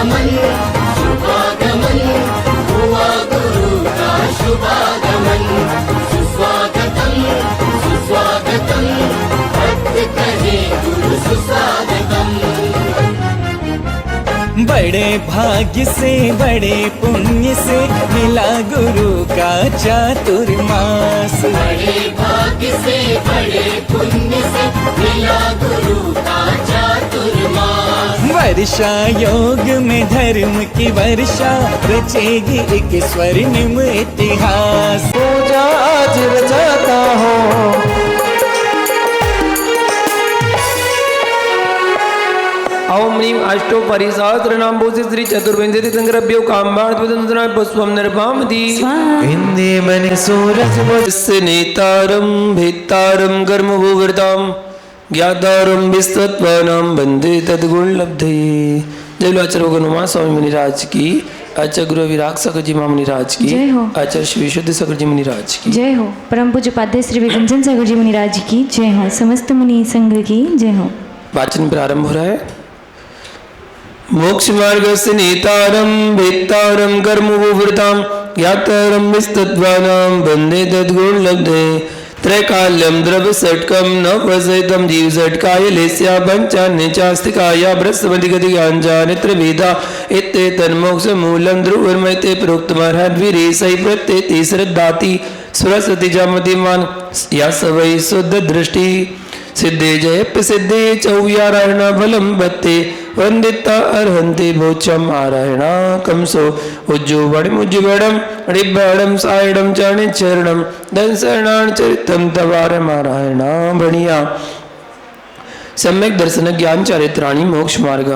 शुभागमन शुभागमन हुआ गुरु का शुभागमन। सुस्वागतम सुस्वागतम भक्त कहे गुरु सुस्वागतम। बड़े भाग्य से बड़े पुण्य से मिला गुरु का चातुर्मास। बड़े भाग्य से बड़े पुण्य से मिला गुरु का चातुर्मास। वर्षा योग में धर्म की वर्षा रचेगी एक स्वर्णिम इतिहास। पूजा आज रचाता हूँ ओम ह्रीं अष्टो परिसहस्र नाम भूषि श्री चतुर्विंशति संग्रभ्यो काम्बार्थ पुष्पम निर्भामति। हिंदी मन सूरज नेतारम भित्तारम कर्म भूवृताम ज्ञातारम विस्तत्वानां वंदे तद्गुण लब्धे। जय लो आचार्य गुरुमा स्वामी मुनिराज की, आचार्य गुरु विराग सकर जी मुनिराज की, जय हो। आचार्य श्री विशुद्ध सकर जी मुनिराज की जय हो। परम पूज्य पाद्य श्री विकंचन सागर जी मुनिराज की जय हो। समस्त मुनि संघ की जय हो। वाचन प्रारंभ हो रहा है। मोक्ष मार्ग से नेतारम वेत्तारम कर्म वृताम ज्ञातारम विस्तत्वानां वंदे तद्गुण लब्धे। त्रैकाल्यम द्रव्य षट्कम न प्रसहितम जीव षट्काय लेस्या पंचान्य चास्तिकाया बृहस्पति गति गांजा नेत्र वेदा इत्ते तन्मोक्ष मूलम ध्रुवमैते प्रोक्तमर्हद्वीरे सही प्रत्येति श्रद्धाति सरस्वती जामतिमान या सवै शुद्ध दृष्टि सिद्धे जय प्रसिद्धे चौयारायण फलम बत्ते वंदिता अर्हन्ति भोचम आरायण कंसो उज्जुवणम उज्जुवणम ऋभणम सायणम चरणम दंसरणान चरितम तवार नारायण भणिया। सम्यक दर्शन ज्ञान चारित्राणि मोक्ष मार्ग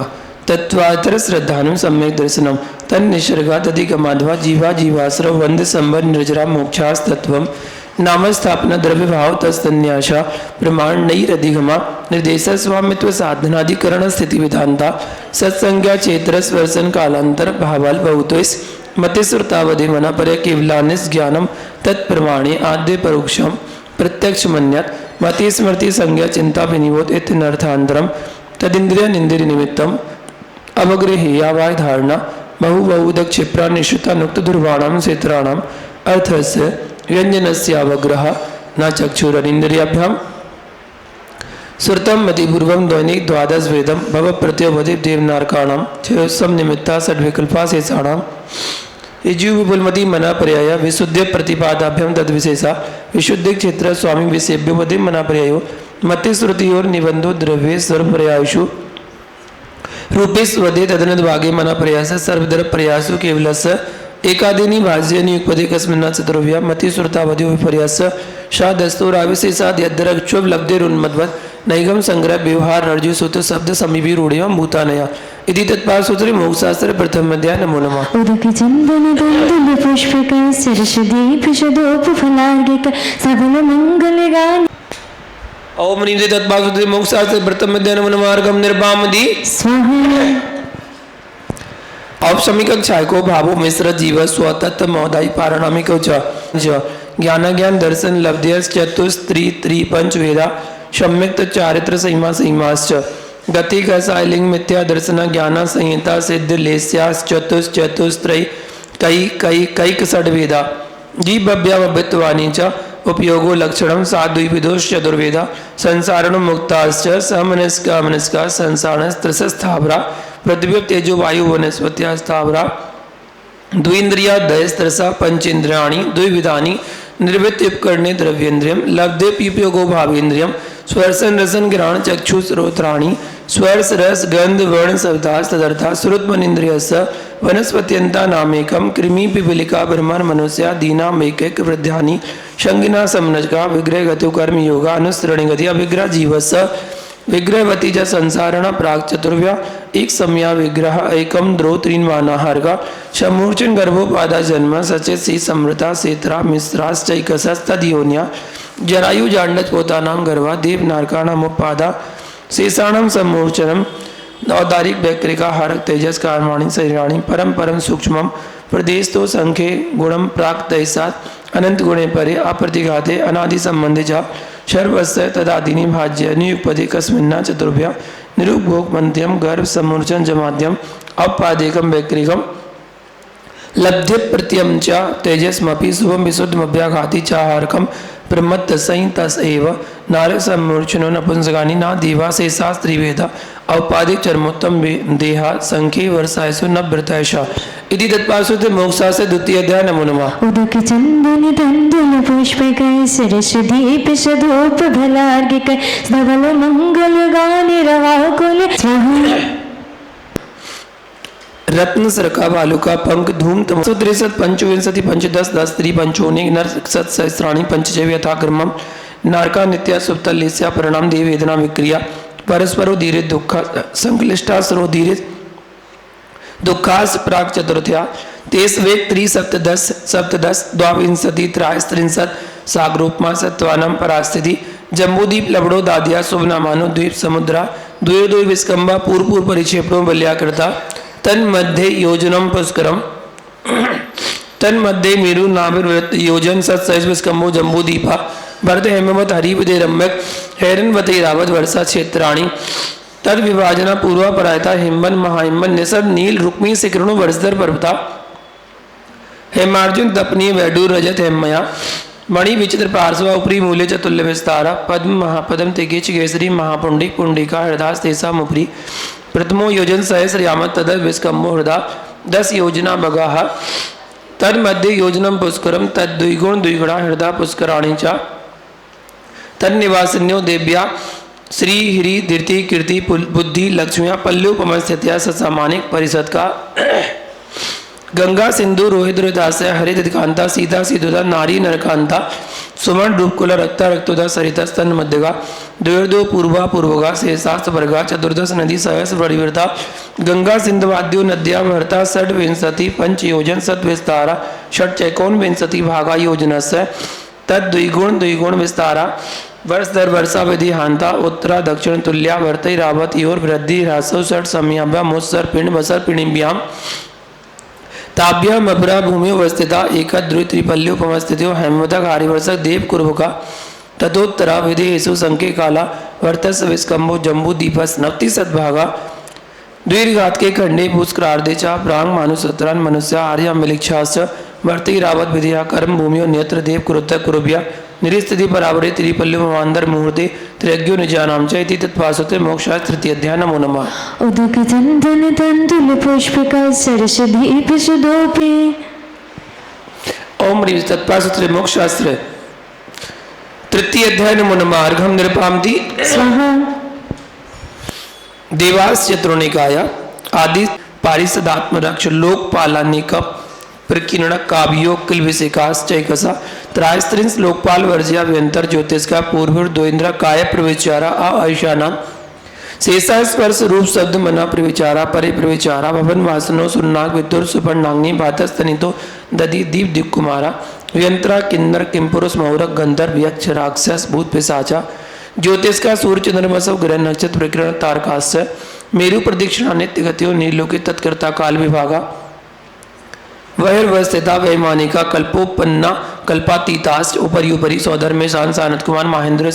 तत्वातर श्रद्धानु सम्यक दर्शनम तन्निसर्गा तदिगमाध्वा जीवा जीवाश्रव वंद संबर निर्जरा मोक्षास्तत्वम नामस्थापना द्रव्य भाव तस्तन्याशा प्रमाण नई रधिगमा निर्देश स्वामित्व साधनाधिकरण स्थिति विधानता सत्संज्ञा चेत्र स्वर्सन कालांतर भावाल बहुतोष मति श्रुतावधि मना पर केवलानिस ज्ञानम तत्प्रमाणे आद्य परोक्षम प्रत्यक्ष मन्यत मति स्मृति संज्ञा चिंता विनिवोत इत्यनर्थांतरम तदिंद्रिय निंद्रिय निमित्तम अवग्रहेयावाय धारणा बहु बहुदक क्षिप्रा निश्चिता नुक्त दुर्वाणाम क्षेत्राणाम अर्थस्य व्यंजनस्यावग्रह न चक्षुरनिंद्रियाभ्याम श्रुतम मतिपूर्वम दैनिक द्वादश वेदम भव प्रत्योपदि देवनारकाणाम छयोसम निमित्ता षड्विकल्पा शेषाणाम यजु विपुलमति मना पर्याय विशुद्ध प्रतिपादाभ्यम तद्विशेषा विशुद्ध क्षेत्र स्वामी विषेभ्यो मति मना पर्यायो मति श्रुतियोर निबंधो द्रव्ये सर्वपर्यायषु रूपेस्वदे तदनद्भागे मना प्रयास सर्वधर प्रयासो केवलस्य एकादिनी भाज्य नियुक्पदे कस्मिन्ना चतुर्भ्या मति श्रुतावधि विपर्यास शादस्तोराविशेषाद यद्दरक्षोभ लब्धेरुन्मद्वत् नैगम संग्रह व्यवहार अर्जु सूत्र शब्द समीपी रूढ़ियम भूतानया इति तत्पाल सूत्र मोक्षशास्त्र प्रथम अध्याय। नमो नमः। उदक चंदन दंदुल पुष्पक सरसदीप शदोप फलार्गिक सबल मंगल गान। ओम ह्रीं तत्पाल सूत्र मोक्षशास्त्र प्रथम अध्याय। नमो नमः। अर्घम निर्वामदि स्वाहा। औपशमिक छायको भावो मिश्र जीव स्वतत्व महोदय पारणामिक ज्ञान ज्ञान दर्शन लब्धय चतुस्त्री त्रि पंच वेदा सम्यक्त चारित्र संयमा संयमाश्च गति कसालिंग मिथ्या दर्शन ज्ञान संहिता सिद्ध लेस्यास चतुस्त्रय कई कई कई षड वेदा जीवभ्यावभित्वानि च उपयोगो लक्षणम साद्विविदोश्च चतुर्वेदा संसारण मुक्ताश्च समनस्का मनस्का संसारणस्त्रस्थावरा पृथ्वी तेजो वायु वनस्पत्या स्थावरा द्विंद्रिया दयस्त्रसा पंचेन्द्रियाणि द्विविधानि निर्वृत्ति उपकरणे द्रव्येन्द्रियम लब्धे पीपयोगो भावेन्द्रियम स्वर्शन रसन ग्रहण चक्षु श्रोत्राणि स्वर्श रस गंध वर्ण शब्दास तदर्था श्रुतमनिन्द्रियस्य वनस्पत्यंता नामेकम कृमि पिपलिका ब्रह्मण मनुष्या दीनामेकैक वृद्धानि शंगिना समनजका विग्रह गतो कर्म योगा अनुसरणी गति अभिग्रह जीवस्य विग्रहवती च संसारण प्राग चतुर्व्या एक सम्या विग्रह एकम द्रो त्रीन वानाहार्गा शमूर्चन गर्भोपादा जन्म सचेत सी समृता सेत्रा मिश्राश्चैकसस्तदियोन्या जरायु जांडच पोतानाम गर्भा देव नारकाणाम उपादा शेषाणम समूर्चनम औदारिक व्यक्रिका हारक तेजस कर्माणि शरीराणि परम परम सूक्ष्मम प्रदेश तो संख्ये गुणम प्राक तैसात अनंत गुणे परे अप्रतिघाते अनादि संबंधे च सर्वस्य तदादिनी भाज्य नियुक्पदे कस्मिन्ना चतुर्भ्या निरुपभोग मध्यम गर्भ समूर्चन जमाद्यम औपाधिकम वैक्रिकम लब्धि प्रत्यम च तेजस्मपि शुभम विशुद्धमभ्याघाति चाहारकम ब्रह्मत्त संहितस एव नारक समूर्छनो नपुंसकानि ना देवा से शास्त्री वेद औपाधिक चरमोत्तम देहा संख्ये वर्षायसु नभ्रतैषा इति तत्पार्श्वते मोक्षास्य द्वितीय अध्याय नमो नमः उदक चंदन तंदुल पुष्पक सरस्वती पिशदोप भलार्गिक धवल मंगल गाने रवा कुल स्वाहा रत्न सरका बालुका पंक धूम तम सुत्रिशत पंचविंशति पंचदश दस त्रि पंचोनि नरसत सहस्राणि पंचजैव यथाक्रमम नारका नित्या सुप्तलेस्या परिणाम देव वेदना विक्रिया परस्परो धीरे दुख संक्लिष्टा सरो धीरे दुखास प्राग चतुर्थया तेस वेग त्रि सप्तदश सप्तदश द्वाविंशति त्रयस्त्रिंशत् साग्रोपमा सत्वानां परास्थिति जम्बूदीप लबड़ो दादिया शुभनामानो द्वीप समुद्रा द्वयो विस्कंबा पूर्व परिक्षेपो बल्याकृता तन्मध्ये योजनम पुष्करम तन्मध्ये मेरु नाभिर्वृत्त योजन सत्सहज विस्कंबो जम्बूदीपा भरत हेमवत हरिपदे रम्यक हैरनवते रावत वर्षा क्षेत्राणि तद विभाजना पूर्वा परायता हिम्बन महाहिम्बन निसद नील रुक्मी शिखरणु वर्षधर पर्वता हेमार्जुन तपनीय वैडूर रजत हेमया मणि विचित्र पार्श्व उपरी मूल्य चतुल्य विस्तारा पद्म महापदम तेकेच केसरी महापुंडिक पुंडिका हृदास तेसा मुपरी प्रथमो योजन सहस्र यामत तद विस्कंभो हृदा 10 योजना बगाह तद मध्य योजनम पुष्करम तद द्विगुण द्विगुणा हृदा पुष्कराणी चा तद निवासिन्यो देव्या श्री हिरी धीर्ति कीर्ति बुद्धि लक्ष्मिया पल्लुपमस्थित्या ससामानिक परिषद का गंगा सिंधु रोहित रोहितास्य हरित कांता सीता सीधुदा नारी नरकांता सुमन रूपकुला रक्ता रक्तोदा सरिता स्तन मध्यगा द्वयोर्दो पूर्वा पूर्वगा शेषास्त वर्गा चतुर्दश नदी सहस परिवृता गंगा सिंधवाद्यो नद्या भरता षट विंशति पंच योजन सत विस्तारा षट चैकोन विंशति भागा योजनस्य तद द्विगुण विस्तारा वर्ष दर वर्षा विधि हांता उत्तरा दक्षिण तुल्या वर्तई रावत योर वृद्धि ह्रासो षट समयाभ्या मुत्सर पिंड बसर पिणिभ्याम ताभ्याम अभरा भूमि अवस्थिता एक द्रुत त्रिपल्योपमस्थितो हेमवतक आर्यवर्षक देव कुर्वका तथोत्तरा विधेयसु संके काला वर्तस विस्कंभो जम्बू दीपस नवति सद्भागा द्विर्घात के खंडे पुष्करार्धे चा प्रांग मानुसत्रान मनुष्य आर्य मिलिक्षाश्च वर्ति रावत विधिया कर्म भूमियो नेत्र देव कुरुत कुरुभ्या निरिस्थिति परावरे त्रिपल्योपमांतर मुहूर्ते त्रयज्ञो निजानाम च इति तत्पार्श्वते मोक्षास्य तृतीय अध्याय नमो नमः उदक चंदन तंदुल पुष्पक सरस्वती पिशदोपे ओम ह्रीं तत्पार्श्वते मोक्षशास्त्र तृतीय अध्याय नमो नमः अर्घम निरपामति स्वाहा देवास चतुर्णिकाया आदि पारिषदात्म रक्ष लोकपालानिक प्रकीर्ण काव्यो किल विशिकास चैकसा त्रायस्त्रिंस लोकपाल वर्जिया व्यंतर ज्योतिष का पूर्व द्वेन्द्र काय प्रविचारा आयशाना शेषा स्पर्श रूप शब्द मना प्रविचारा परे प्रविचारा भवन वासनो सुन्नाग विदुर सुपर्णांगी भातस्तनितो दधि दीप दीप कुमारा व्यंत्रा किन्नर किमपुरुष मौरक गंधर्व यक्ष राक्षस भूत पिशाचा ज्योतिष का सूर्य चंद्रमसव ग्रह नक्षत्र प्रकीर्ण तारकास्य मेरु प्रदक्षिणा नित्य गतियों नीलोकित तत्कर्ता काल विभागा वहिर्वस्थिता वैमानिका कल्पोपन्ना कल्पातीताश्च उपरि उपरि सौधर में शान सानत कुमार महेंद्र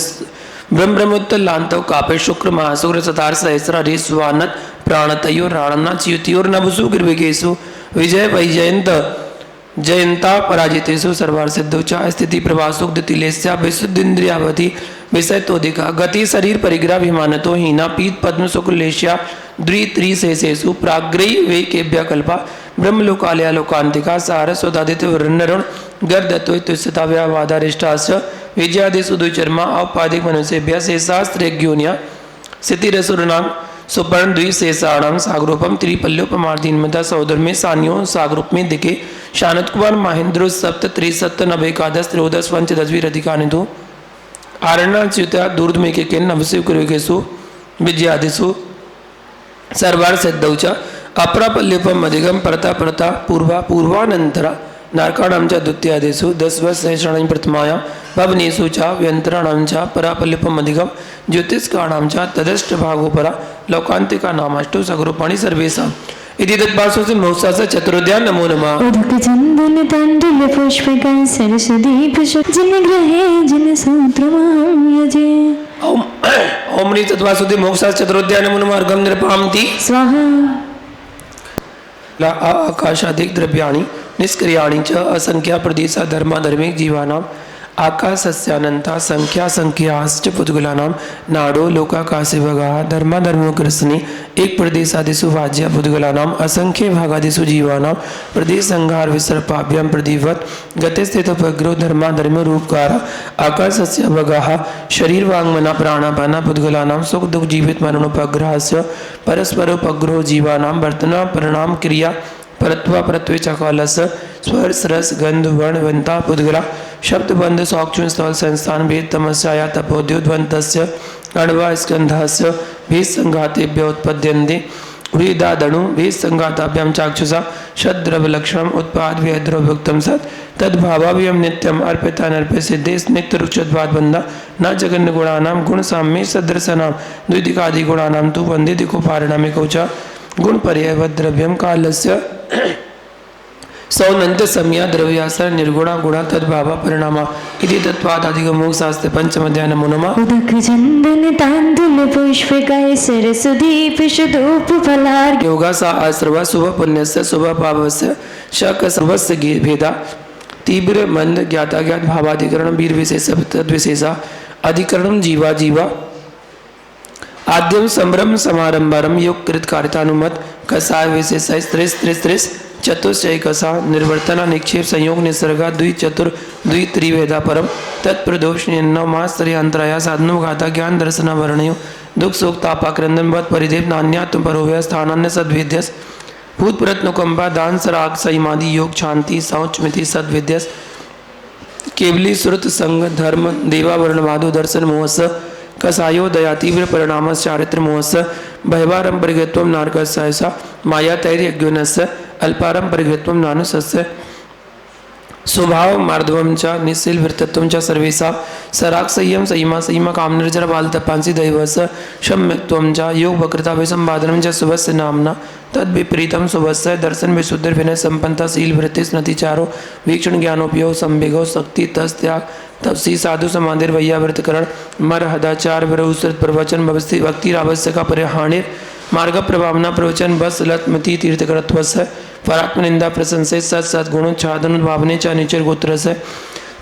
ब्रह्मोत्तर लांतव कापे शुक्र महाशुक्र सतार सहस्र रे स्वानत प्राणतयो राणना च्युतियोर नभसु गिर्विकेशु विजय वैजयंत जयंता पराजितेषु सर्वार सिद्धोचा स्थिति प्रभासुख दितिलेस्या विशुद्धिन्द्रियावधि विषय तोदिका गति शरीर परिग्रह विमानतो हीना पीत पद्म शुक्लेश्या द्वित्री शेषेषु प्राग्रही वे केभ्य कल्पा ब्रह्मलोकालया लोकांतिका सारस्वतादित्य वृन्नरुण गर्दत्वस्थिता व्यावादारिष्टाश्च विजयादिषु द्विचर्मा औपाधिक मनुष्येभ्यः शेषास्त्रज्ञोन्या स्थितिरसुरनां सुपर्ण द्विशेषाणां साग्रूपम त्रिपल्योपमार्धीन्मता सौदर में सान्यो साग्रूप में दिखे शानत कुमार महेंद्र सप्त त्रिसप्त नव एकादश त्रयोदश पंचदश अधिकानिधु आरण्याच्युता दूर्ध में के नवशिव कुरुकेशु विजयादिषु सर्वार सिद्धौच अपरापल्योपम अधिगम परता परता पूर्वा पूर्वानंतरा नारकाणां च द्वितीयादिषु दशवत्सहस्राणि प्रथमायां भवनेषु च व्यन्तराणां च परापल्योपम अधिगम ज्योतिष्काणां च तदष्टभागोपरा लौकान्तिका नामाष्टौ सगरूपाणि सर्वेषाम् इति तत्पार्श्वस्य मोक्षास्य चतुर्ध्याय नमो नमः उदक चंदन तंदुल पुष्पक सरस्वती पिशद जिन ग्रहे जिन सूत्र यजे ओम ओम नी तत्वासुद्धि मोक्षा चतुरोध्याय मुनमार्गम निरपामति स्वाहा ला आकाशादिक द्रव्याणि निष्क्रियाणि च असंख्या प्रदेशा धर्माधर्मिक जीवानां आकाशस्यानंता संख्या संख्याश्च पुद्गलानां नाडो लोकाकाशे भगाः धर्माधर्मोग्रसने एक प्रदेशादिषु वाज्य पुद्गलानां असंख्य भागादिषु जीवानां प्रदेश संहार विसर्पाभ्यां प्रदिवत् गतिस्थितोपग्रो धर्माधर्म रूपकार आकाशस्य भगाः शरीर वाङ्मना प्राणापाना पुद्गलानां सुख दुख जीवित मरणोपग्रहस्य परस्परोपग्रहो जीवानां वर्तना परिणाम क्रिया परत्वा परत्वे चकालस स्पर्श रस गंध वर्ण वंता पुद्गला शब्द बंध सौक्षुण स्थल संस्थान भेद तमस्या तपोद्योद्वंतस्य अण्वा स्कंधस्य भेद संघातेभ्य उत्पद्यन्ते वेदादणु भेद संघाताभ्यां चाक्षुषा षद्द्रव्य लक्षणम उत्पाद द्रव्योक्तम सत् तद्भावाभ्यम नित्यम अर्पिता नर्प्य सिद्धेश नित्य रुक्षद्वाद बंधा न जगन्न गुणानां गुण साम्ये सदृशनां द्विदिकादि गुणानां तु वंदितिको पारिणामिको च गुण पर्यायवद द्रव्यम कालस्य सौनंत समया द्रव्यासर निर्गुणा गुणा तद्भावा परिणामा इति तत्वादाधिगमोक् शास्त्रे पंचमध्याय नमो नमः उदक चंदन तांदुल पुष्पिकाय सरस्वदीप शुद्धोप फलार्घ्य योगासा आश्रवा शुभ पुण्यस्य शुभ पापस्य शक सर्वस्य भेदा तीव्र मंद ज्ञाता ज्ञात भावाधिकरण वीर विशेष तद्विशेषा अधिकरणम जीवा जीवा आद्यम संभ्रम समारंभारम योग कृत कारितानुमत कसाय विशेष त्रिस चतुश्चैकसा निर्वर्तना निक्षेप संयोग निसर्गा द्वि चतुर द्वि त्रिवेदा परम तत्प्रदोष मास्तरी अंतराया साधनो घाता ज्ञान दर्शन वर्णयो दुख सुख तापाक्रंदन वत परिदेव नान्यात्म परोव्य स्थानान्य सद्विद्यस भूत प्रत्नुकंबा दान सराग सईमादि योग शांति शौच मिति सद्विद्यस केवली श्रुत संग धर्म देवा वर्णवादो दर्शन मोहस कसायो दया तीव्र परिणाम चारित्र मोहस भयवारम परिगत्व नारकस्य माया तैर्यज्ञोनस्य अल्पारम परिगत्व नानुसस्य स्वभाव मार्दवम च निश्चिल वृत्तत्वम च सर्वेशा सराग संयम संयमा संयमा काम निर्जर बाल तपांसी दैवस सम्यक्त्वम च योग वक्रता विसंवादनम च शुभस्य नामना तद विपरीतम शुभस्य दर्शन विशुद्ध विनय संपन्नता शील वृत्ति स्मृतिचारो वीक्षण ज्ञानोपयोग संवेगो शक्ति तस त्याग तपसी साधु समाधिर वैयावृतकरण मर हदाचार विरोसृत प्रवचन भक्ति भक्ति आवश्यका परिहाणिर मार्ग प्रभावना प्रवचन बस लतमति तीर्थकरत्वस्य परात्म निंदा प्रशंसे सत सद्गुणों छादन भावने च नीचर गोत्रस्य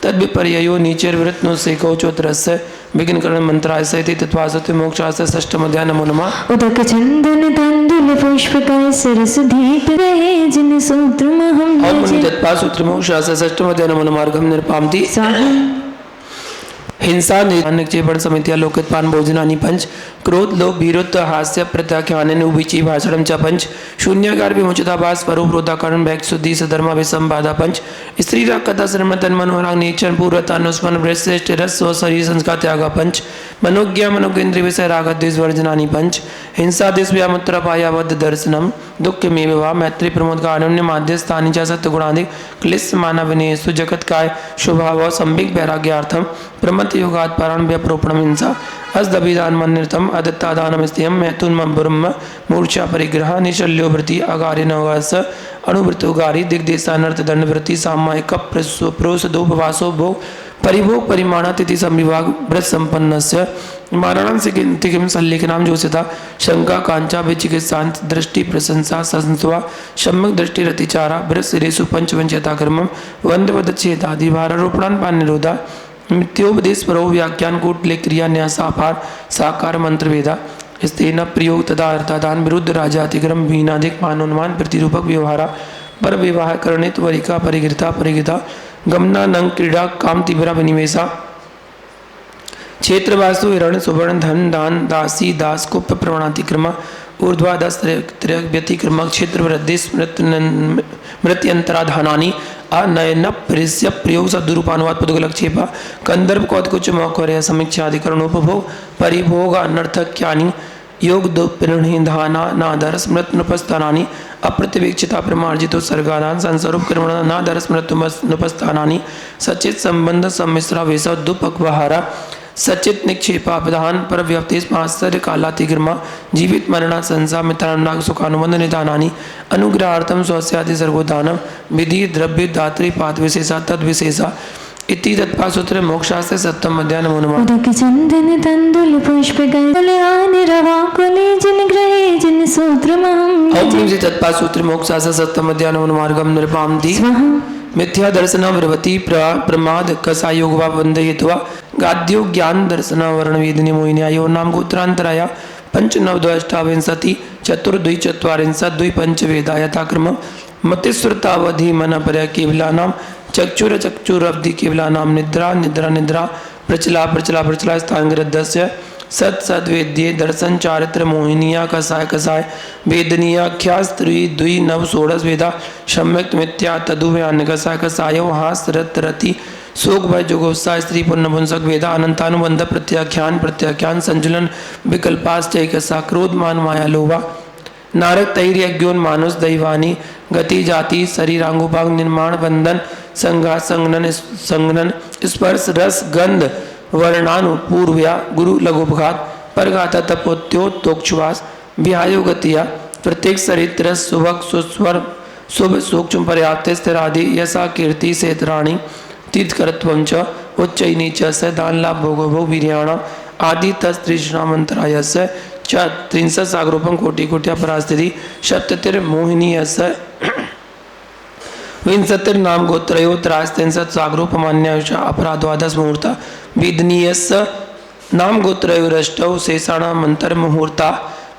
तद विपर्यो नीचर वृत्नो सेको चोत्रस्य विघ्न करण मंत्राय सहित तत्वासत्य मोक्षास्य षष्ठमध्याय नमो नमः उदक चंदन तांदुल पुष्पिकाय सरस्वदीप रहे जिन सूत्र महम और मुनि तत्पाद सूत्र मोक्षास्य षष्ठमध्याय नमो नमः मार्गम निरपामति स्वाहा हिंसा निक्षेपण समित्या लोकोत्पान भोजनानि पंच क्रोध लोभ भीरुत्व हास्य प्रत्याख्यान उभीची भाषणम च पंच शून्यकार विमुचिताभास स्वरूप रोधाकरण भैक शुद्धि सधर्मा विसंबाधा पंच स्त्री राग कथा श्रम तन मनोराग नेचन पूर्वता अनुस्मरण वृश्रेष्ठ रस स्व शरीर संस्कार त्यागा पंच मनोज्ञा मनोगेन्द्रिय विषय राग द्वेष वर्जनानि पंच हिंसा देश व्यामुत्र पायावद्ध दर्शनम दुख में विवाह मैत्री प्रमोद का अनन्य माध्य स्थानी च सत्य गुणाधिक क्लिश मानव विनेयु जगत काय स्वभाव संबिक वैराग्यार्थम प्रमत योगात् पारायण व्यप्रोपणम हिंसा अस्दभिदान मन्निरतम अदत्तादानम स्थियम मैथुन ब्रह्म मूर्छा परिग्रह निशल्यो वृत्ति अगार्य नवस अणुवृत्तोगारी दिग्देशानर्थ दंड वृत्ति सामायिक प्रोसदोपवासो भोग परिभोग परिमाणा तिथि संविभाग व्रत संपन्नस्य मारणांस किम सल्लेखनाम जोसिता शंका कांचा विचिकित्सांत दृष्टि प्रशंसा संस्वा सम्यक दृष्टि रतिचारा व्रत सिरेशु पंचवंचयता कर्मम वंदवद चेतादि भारारोपणान पान निरोधा मित्योपदेश परो व्याख्यान कूटले क्रिया न्यासापार साकार मंत्र वेदा स्तेन प्रयोग तदा अर्थादान विरुद्ध राजातिक्रम वीणाधिक मानोन्मान प्रतिरूपक व्यवहारा पर विवाह करणित वरिका परिगृता परिगृता गमना नंग क्रीड़ा काम तीव्रा विनिवेशा क्षेत्रवासु हिरण सुवर्ण धन दान दासी दास कुप प्रवणातिक्रमा ऊर्ध्वादस व्यतिक्रम क्षेत्र वृद्धि मृत्यंतराधानानि अनयन परिस्य प्रयोग सदुरूपानुवाद पदगलक्षेपा कंदर्भ कौतकुच मौखर्य समीक्षाधिकरणोपभोग परिभोग अनर्थक्यानि योग दुपिधाना नादर स्मृत नृपस्थानानि अप्रतिवीक्षिता प्रमार्जितो सर्गादान संस्वरूप कर्मण नादर स्मृत नृपस्थानानि सचित संबंध सम्मिश्रा वेश दुपक्वहारा सचित निक्षेपा विधान पर व्यक्तिस आश्चर्य कालातिग्रमा जीवित मरणा संसा मित्रानुराग सुखानुबंध निदानानि अनुग्रहार्थम स्वस्यादि सर्गोदानम विधि द्रव्य दात्री पाद विशेषा तद विशेषा इति तत्पासूत्रे मोक्षशास्त्रे सप्तम अध्याय नमो नमः। उदक चंदन तंदुल पुष्प गले रवा कुले जिन ग्रहे जिन सूत्रमहं ओम श्री तत्पासूत्रे मोक्षशास्त्रे सप्तम अध्याय नमो नमः। अर्घम नृपामति स्वाहा मिथ्या दर्शन प्रवृत्ति प्रमाद कसायोगवा वंदयित्वा गाद्यो ज्ञान दर्शन वर्ण वेदने मोहिन्यायो नाम गोत्रांतराय पंच नवद्वष्टाविंशति चतुर्द्वि चत्वारिंशत् द्वि पंच वेदा यथाक्रम मतिस्वृतावधि मन पर केवलानाम चक्षुर चक्षुरब्धि केवलानाम निद्रा निद्रा निद्रा प्रचला प्रचला प्रचला स्थांगरदस्य सत सद वेद्ये दर्शन चारित्र मोहिनिया कसाय कसाय वेदनीयाख्या स्त्री द्वि नव षोडश वेदा सम्यक मिथ्या तदुव्यान कसाय कसायो हास रत रति शोक भय जोगोत्सा स्त्री पुण्य पुंसक वेदा अनंतानुबंध प्रत्याख्यान प्रत्याख्यान संजुलन विकल्पाश्चय कसा क्रोध मान माया लोभा नारद तैर्यज्ञोन मानुष दैवानी गति जाति शरीरांगोपांग निर्माण बंधन संघात संगनन संगनन स्पर्श रस गंध वर्णानु पूर्व्या गुरु लघुपघात परघाता तपोत्योत्तोक्षवास विहायो गतिया प्रत्येक सरित्र सुभक सुस्वर शुभ सूक्ष्म पर्याप्त स्थिरादि यसा कीर्ति सेतराणी तीर्थकरत्वं च उच्चैनी च स दान लाभ भोगो भोग वीर्याणाम आदि तस्त्रिष्णामंतरायस्य च त्रिंशत् सागरोपम कोटि कोट्या परास्थिति सप्ततिर मोहिनीयस्य विंशतिर नाम गोत्रयो त्रास्त्रिंशत् सागरोपमान्यायुष अपराधवादस मुहूर्ता वेदनीयस्य नाम गोत्रयोरष्टौ शेषाणाम मंत्र मुहूर्ता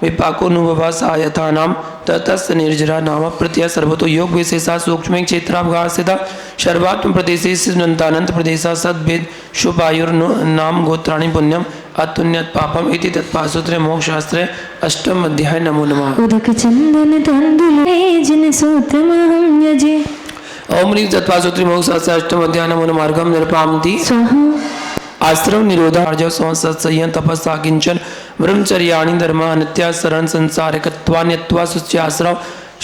विपाकोनुभवा सायथानाम ततस्य निर्जरा नाम प्रत्यय सर्वतो योग विशेषा सूक्ष्म क्षेत्रावगासिता सर्वात्म प्रदेशे अनंत प्रदेशा सद्वेद शुभायुर नाम गोत्राणि पुण्यम अतुन्यत पापम इति तत्पासूत्रे मोक्षशास्त्रे अष्टम अध्याय नमो नमः। उदक चंदन तंदुल जिन सूत्रमहं यजे ओम ह्रीं तत्पासूत्रे मोक्षशास्त्रे अष्टम अध्याय नमो नमः। अर्घम नृपामति स्वाहा आश्रम निरोधा अर्जव संसत्सय्यन तपस्सा किंचन ब्रह्मचर्याणि धर्मा नित्यासरण संसारिकत्वान्यत्वा सुच्याश्रव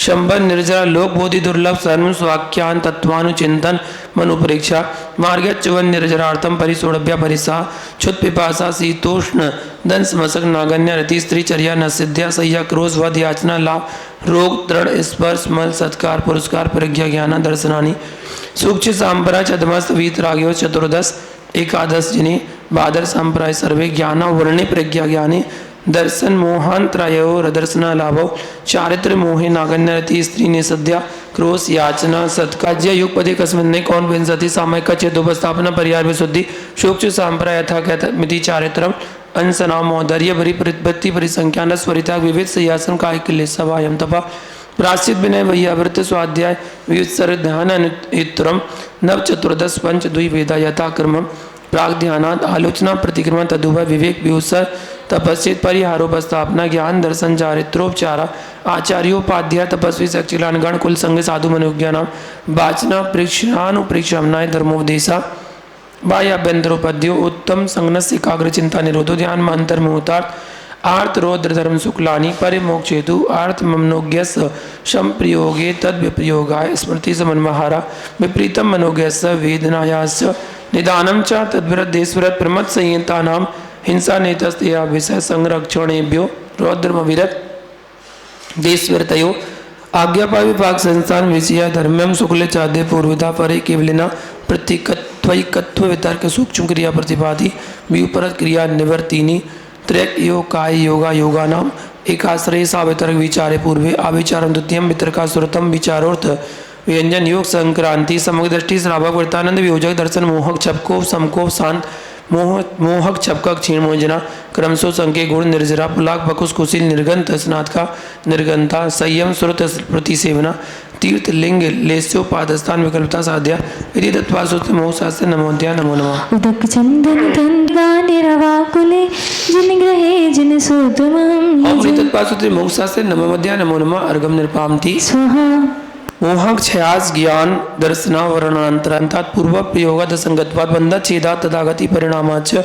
शंबर निर्जरा लोक बोधि दुर्लभ सर्व स्वाख्यान तत्वानुचिंतन मनुपरीक्षा मार्गच्चवन निर्जरार्थम परिसोड़भ्या परिसा क्षुत पिपासा शीतोष्ण दंस मसक नागन्य रति स्त्रीचर्या न सिद्ध्या सह्या क्रोध वध याचना लाभ रोग दृढ़ स्पर्श मल सत्कार पुरस्कार प्रज्ञा ज्ञान दर्शनानि सूक्ष्म सांपरा चतमस्त वीतराग्यो चतुर्दश एकादश जिने बादर संप्राय सर्वे ज्ञान वर्णे प्रज्ञा ज्ञाने दर्शन मोहांतरायो रदर्शना लाभो चारित्र मोहे नागन्यरति स्त्री निसद्या क्रोश याचना सत्काज्य युगपदे कस्मिन्ने कौन विंशति सामयिक चेदोपस्थापना परिहार विशुद्धि सूक्ष्म सांप्राय यथा मिति चारित्रम अंसना मौदर्य भरी प्रतिपत्ति परिसंख्यान स्वरिता विविध सिंहासन काय किले सभायम तपा प्राश्चित विनय वैयावृत स्वाध्याय वियुत्सर ध्यान अनुत्तरम नव चतुर्दश पंच द्वि वेदा यथाक्रम प्राग ध्यानाद आलोचना प्रतिक्रमण तदुभय विवेक वियुत्सर तपस्वित परिहारोपस्थापना ज्ञान दर्शन चारित्रोपचारा आचार्योपाध्याय तपस्वी सचिलान गण कुल संग साधु मनुज्ञानाम वाचना प्रेक्षानुप्रेक्षामनाय धर्मोपदेशा बाह्याभ्यंतरोपद्यो उत्तम संगनस एकाग्र चिंता निरोधो ध्यान मंत्र मुहूर्तार्थ आर्थ रौद्र धर्म शुक्लानि परिमोक्षेतु आर्थ ममनोज्ञस शम प्रयोगे तद विप्रयोगाय स्मृति समन्वहारा विपरीतम मनोज्ञस वेदनायास निदानम च तद्विरद्देश्वरत प्रमथ संहितानाम हिंसा नेतस्तेया विषय संरक्षणेभ्यो रौद्रमविरत देशविरतयो आज्ञापाय विभाग संस्थान विषय धर्म्यम शुक्ल चाद्य पूर्वता परे केवलिना प्रतीकत्वैकत्व वितर्क सूक्ष्म क्रिया प्रतिपादि व्युपरत क्रिया निवर्तिनी त्रैक योग काय योगा योगा नाम एकाश्रय सा वितर्क विचारे पूर्वे आविचारम द्वितीयम वितर्का सुरतम विचारोर्थ व्यंजन योग संक्रांति समग्र दृष्टि श्रावक वृत्तानंद वियोजक दर्शन मोहक छपकोप समकोप शांत मोहक छपक क्षीण मोजना क्रमशो संके गुण निर्जरा पुलाक बकुश कुशील निर्गंत स्नात का निर्गंता संयम सुरत प्रतिसेवना तीर्थ लिंग लेस्योपादस्थान विकल्पता साध्या यदि तत्वासुत मोहशास्त्र नमोद्या नमो नमः। उदक चंदन तंगाने रवा कुले जिन ग्रहे जिन सूत्रमहं ओम तत्वासुत मोहशास्त्र नमोद्या नमो नमः। अर्घम नृपामति स्वाहा मोहक क्षयास ज्ञान दर्शना वर्णांतरांतात पूर्व प्रयोगाद संगतवाद बंध छेदा तदागति परिणामाच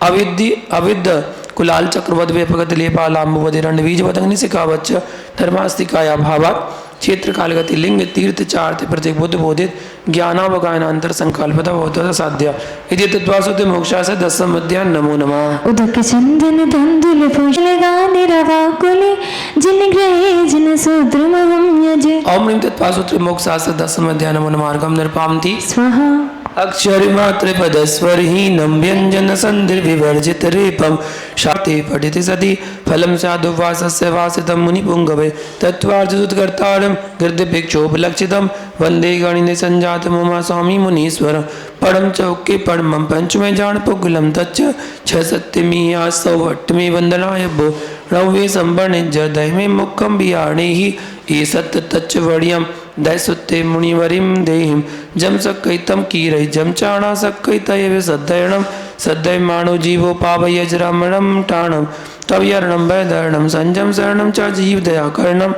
अविद्य कुलाल चक्रवद व्यपगत लेपालांबुवदिरंड बीज वदंगनि सिकावच धर्मास्तिकाया भावात क्षेत्र कालगति लिंग तीर्थ चार्थ प्रत्येक बुद्ध बोधित ज्ञानावगायनांतर संकल्पता भवतः साध्य यदि तत्वासुते मोक्षास्य दशम अध्याय नमो नमः। उदक चंदन तंदुल पुष्प गाने रवा कुले जिन ग्रहे जिन सूत्रमहं यजे ओम ह्रीं तत्वासुते मोक्षास्य दशम अध्याय नमो नमः। अर्घम नृपामति स्वाहा अक्षरमात्र पदस्वरहीनं व्यंजन संधि विवर्जित रेपम शाते पठित सति फलम साधु वासस्य वासितं मुनिपुंगवे तत्वार्थसुतकर्तारं गृद्धभिक्षोपलक्षितं वंदे गणिने संजातं उमा स्वामी मुनीश्वरं परम चौके परमं पंचमे जान पुगुलम तच्च छ सत्यमी आसवट्टमी वंदनाय भो नवे संवर्णिज दैमे मुखम बियाणेहि ये सत्य तच्च वड़ियम दैसुत्ते मुनिवरिम देहिम जम सक्कैतम कीरै जम चाणा सक्कैतये सद्धयणम सद्धय माणो जीवो पावयजरामणम टाणम तव्यर्णम वैदर्णम संजम शरणम च जीव दयाकर्णम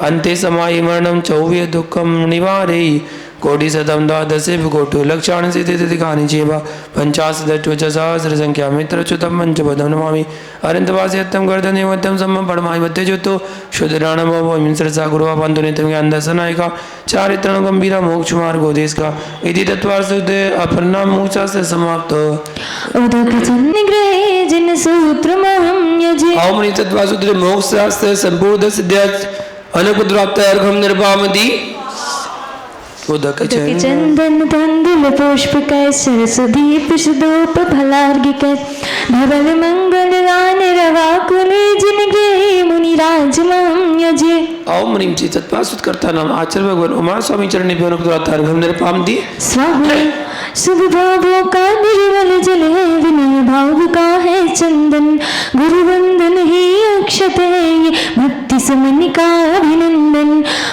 अन्ते समाय मरणम चौव्य दुःखम निवारेहि कोटि सदम द्वादशे कोटु लक्षाणि सिद्धिकानि चेव पंचाशदष्टोचसहस्र संख्या मित्रच्युतम पंचपदम नमामि अरिन्दवास्यत्तं गर्दनेवत्यं सम्मं परमायवत्यजुतो शुद्धराणमोमिंसरसा गुरुवा बन्धुनित्यं ज्ञानदर्शनायिका चारित्रणं गम्भीरा मोक्षमार्गोदेशका इति तत्त्वार्थसिद्धे अपरनां मोक्षास्य समाप्तो उदकचन्निग्रहे जिनसूत्रमहं यजे औमनि तत्त्वासूत्रे मोक्षशास्त्रे सम्पूर्ण सिद्ध्यत् अनुपद्राप्तार्थं निर्वामति उदक चंदन तंदुल पुष्प सरस्वती सुदोप फलार्घिक धवल मंगल गान रवा कुले जिनगे मुनि राज महं यजे ओम ह्रीं ची तत्पासुत करता नाम आचार्य भगवान उमा स्वामी चरण निभ्योनुपद्राप्तार्थं निर्वामति स्वाहा शुभ भावों का निर्मल जल है विनय भाव का है चंदन गुरु वंदन ही अक्षत है ये भक्ति समन का अभिनंदन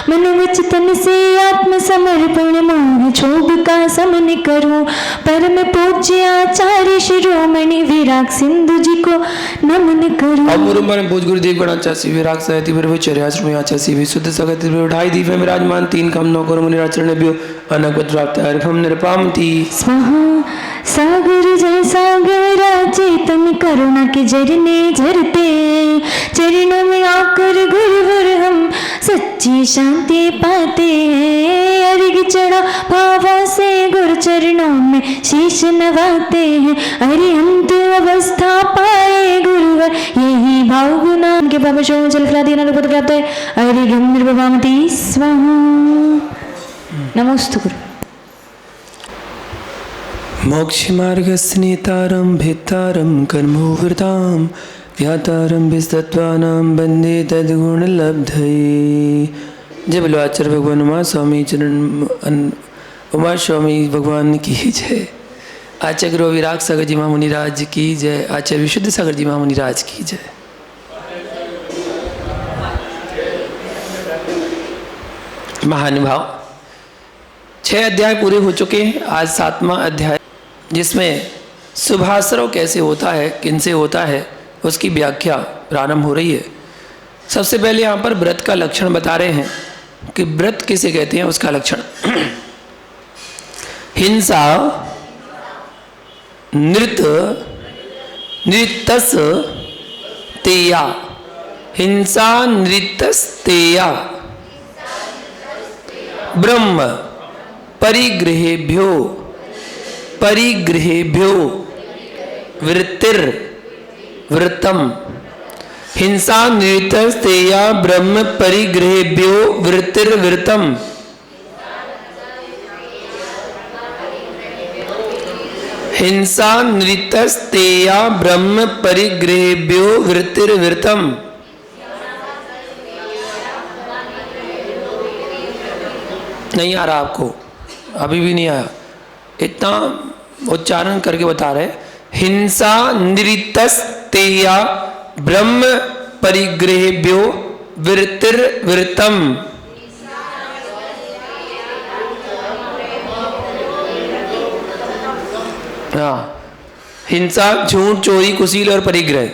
मन वच तन से आत्म समर्पण मोह क्षोभ का समन करूं परम पूज्य आचार्य शिरोमणि विराग सिंधु जी को नमन करूं अब मुरुंबन पूज गुरुदेव गणाचार्य विराग सहति ब्रह्मचर्य आश्रम आचार्य विशुद्ध सगति ढाई दीप में विराजमान तीन कम नौ करो मुनि राचरण निभ्यो अनुपद्राप्तार्थं निर्वामति स्वाहा सागर जय सागर चेतन करुणा के झरने झरते चरणों में आकर गुरुवर हम सच्ची शांति पाते हैं अर्घ चढ़ा भावों से गुरु चरणों में शीश नवाते हैं अरिहंत अवस्था पाए गुरुवर यही भाव गुना के बाबा शोभ जल फलादि अनुपद प्राप्त है अर्घ्यं निर्ववामति स्वाहा नमोस्तु गुरु मोक्षमार्गस्य नेतारं भेत्तारं कर्मोवृतां व्यातारं विस्तत्वानां वन्दे तद्गुणलब्धये। जय बोलो आचार्य भगवान उमा स्वामी चरण उमा स्वामी भगवान की जय। आचार्य गुरु विराग सागर जी महामुनि राज की जय। आचार्य विशुद्ध सागर जी महामुनि राज की जय। महानुभाव 6 अध्याय पूरे हो चुके हैं। आज 7वां अध्याय जिसमें शुभाश्रव कैसे होता है, किनसे होता है, उसकी व्याख्या प्रारंभ हो रही है। सबसे पहले यहाँ पर व्रत का लक्षण बता रहे हैं कि व्रत किसे कहते हैं, उसका लक्षण। हिंसा नृत नृतस तेया, हिंसा नृतस तेया ब्रह्म परिगृहेभ्यो परिगृहेभ्यो वृत्तिर वृत्तम। हिंसा नृतस्तेया ब्रह्म परिगृहेभ्यो वृत्तिर वृत्तम। हिंसा नृतस्तेया ब्रह्म परिगृहेभ्यो वृत्तिर वृत्तम। नहीं आ रहा आपको, अभी भी नहीं आया, इतना उच्चारण करके बता रहे। हिंसा नृतस्तेया ब्रह्म परिगृहेभ्यो वृत्तिर वृत्तम। हाँ, हिंसा झूठ चोरी कुशील और परिग्रह,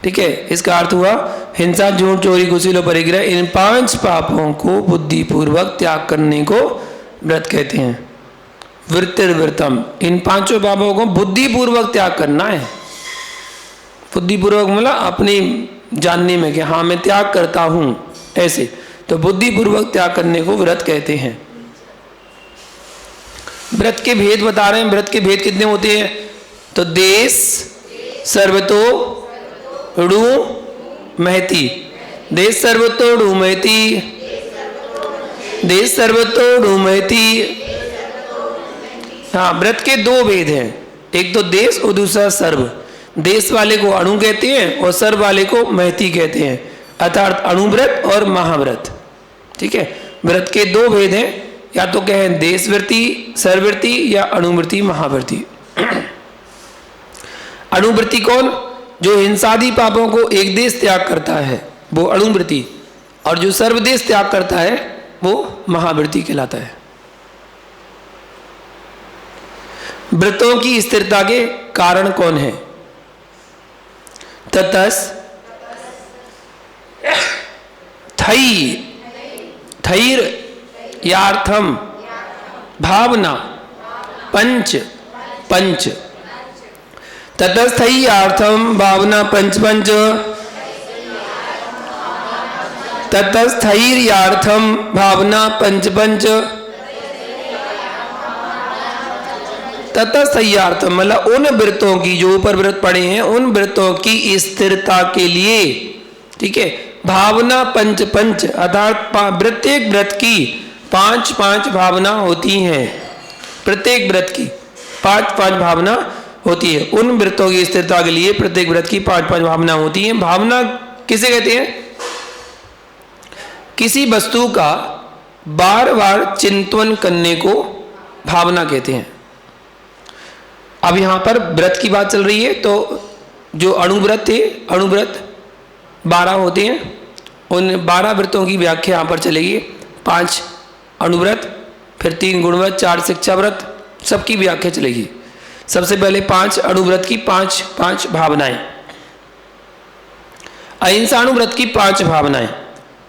ठीक है। इसका अर्थ हुआ हिंसा झूठ चोरी कुशील और परिग्रह, इन 5 पापों को बुद्धिपूर्वक त्याग करने को व्रत कहते हैं। वृत्तिर वृत्तम, इन 5 पापों को बुद्धिपूर्वक त्याग करना है। बुद्धिपूर्वक मतलब अपनी जानने में कि हाँ मैं त्याग करता हूँ, ऐसे तो बुद्धिपूर्वक त्याग करने को व्रत कहते हैं। व्रत के भेद बता रहे हैं। व्रत के भेद कितने होते हैं? तो देश सर्वतो ऋ महति, देश सर्वतो ऋ महति, देश सर्वतो ऋ महति, हाँ, व्रत के दो भेद हैं, एक तो देश और दूसरा सर्व। देश वाले को अणु कहते हैं और सर्व वाले को महती कहते हैं, अर्थात अणुव्रत और महाव्रत। ठीक है, व्रत के दो भेद हैं, या तो कहें देशव्रती सर्वव्रती या अणुव्रती महाव्रती। अणुव्रती कौन? जो हिंसादि पापों को एक देश त्याग करता है वो अणुव्रती, और जो सर्वदेश त्याग करता है वो महाव्रती कहलाता है। व्रतों की स्थिरता के कारण कौन है? ततस थई थैर यार्थम भावना पंच पंच। ततस्थैयार्थम भावना पंच पंच। ततस्थैर्यार्थम भावना पंच पंच। ततस्थैयार्थम मतलब उन व्रतों की, जो ऊपर व्रत पड़े हैं उन व्रतों की स्थिरता के लिए, ठीक है, भावना पंच पंच, अर्थात प्रत्येक व्रत की 5-5 भावना होती हैं। प्रत्येक व्रत की 5-5 भावना होती है। उन व्रतों की स्थिरता के लिए प्रत्येक व्रत की 5-5 भावना होती हैं। भावना किसे कहते हैं? किसी वस्तु का बार बार चिंतन करने को भावना कहते हैं। अब यहाँ पर व्रत की बात चल रही है, तो जो अणुव्रत थे, अणुव्रत 12 होते हैं, उन 12 व्रतों की व्याख्या यहाँ पर चलेगी। 5 अणुव्रत, फिर 3 गुणव्रत, 4 शिक्षा व्रत, सबकी व्याख्या चलेगी। सबसे पहले 5 अणुव्रत की 5-5 भावनाएं। अहिंसाणुव्रत की 5 भावनाएं: